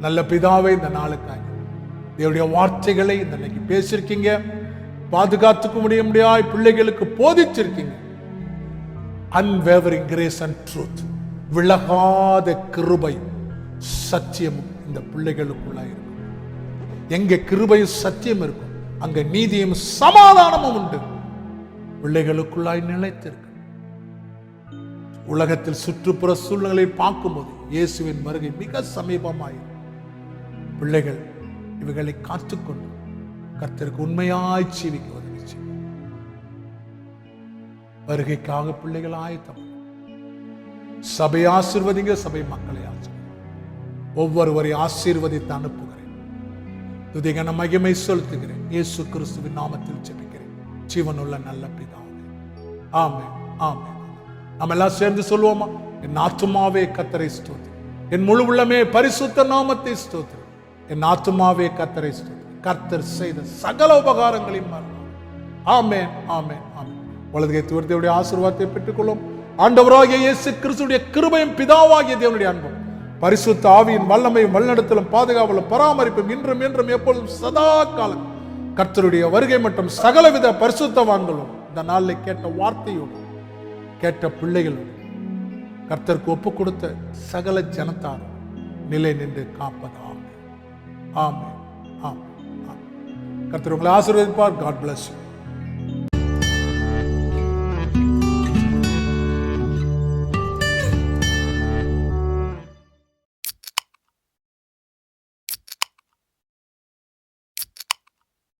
நல்ல பிதாவை, இந்த நாளுக்காக தேவனுடைய வார்த்தைகளை இந்த இன்னைக்கு பேசியிருக்கீங்க, பாதுகாத்துக்க முடியாய் பிள்ளைகளுக்கு போதிச்சிருக்கீங்க. unwavering grace and truth, விலகாத கிருபை சத்தியமும் இந்த பிள்ளைகளுக்குள்ளாய் இருக்கும். எங்க கிருபையும் சத்தியம் இருக்கும், அங்க நீதியும் சமாதானமும் உண்டு. பிள்ளைகளுக்குள்ளாய் நிலைத்திருக்கு. உலகத்தில் சுற்றுப்புற சூழ்நிலை பார்க்கும்போது இயேசுவின் வருகை மிக சமீபமாய். பிள்ளைகள் இவைகளை காத்துக்கொண்டு கர்த்தருக்கு உண்மையாய் ஜீவிக்க உதவி செய்யும். வருகைக்காக பிள்ளைகள் ஆயத்தம். சபை ஆசீர்வதிங்க, சபை மக்களை ஆசீர்வதிங்க. ஒவ்வொருவரை ஆசீர்வதித்து அனுப்புகிறேன். துதிகன மகிமை செலுத்துகிறேன். இயேசு கிறிஸ்துவின் நாமத்தில் ஜெபிக்கிறேன், ஜீவனுள்ள நல்ல பிதாவே. ஆமென், ஆமென். நம்ம எல்லாம் சேர்ந்து சொல்லுவோமா? என் ஆத்துமாவே கர்த்தரை ஸ்தோத்திரி, என் முழு உள்ளமே பரிசுத்த நாமத்தை ஸ்தோத்திரி. என் ஆத்துமாவே கர்த்தரை ஸ்தோத்திரி, கர்த்தர் செய்த சகல உபகாரங்களையும் மறவாதே. ஆமென், ஆமென், ஆமென். வலதுகை தேவனுடைய ஆசீர்வாதத்தை பெற்றுக்கொள்ளும். ஆண்டவராகிய இயேசு கிறிஸ்துவின் கிருபையும் பிதாவாகிய தேவனுடைய அன்பும் பரிசுத்த ஆவியின் வல்லமையும் வழிநடத்தலும் பாதுகாவலும் பராமரிப்பும் இன்றும் என்றும் எப்பொழுதும் சதா காலம் கர்த்தருடைய வருகை மற்றும் சகலவித பரிசுத்தவான்களும் இந்த நாளில் கேட்ட வார்த்தையோடு கேட்ட பிள்ளைகளோடு கர்த்தருக்கு ஒப்பு கொடுத்த சகல ஜனத்தாரும் நிலை நின்று காப்பதாக. ஆமென், ஆமென், ஆமென். கர்த்தர் உங்களை ஆசீர்வதிப்பார். God bless you.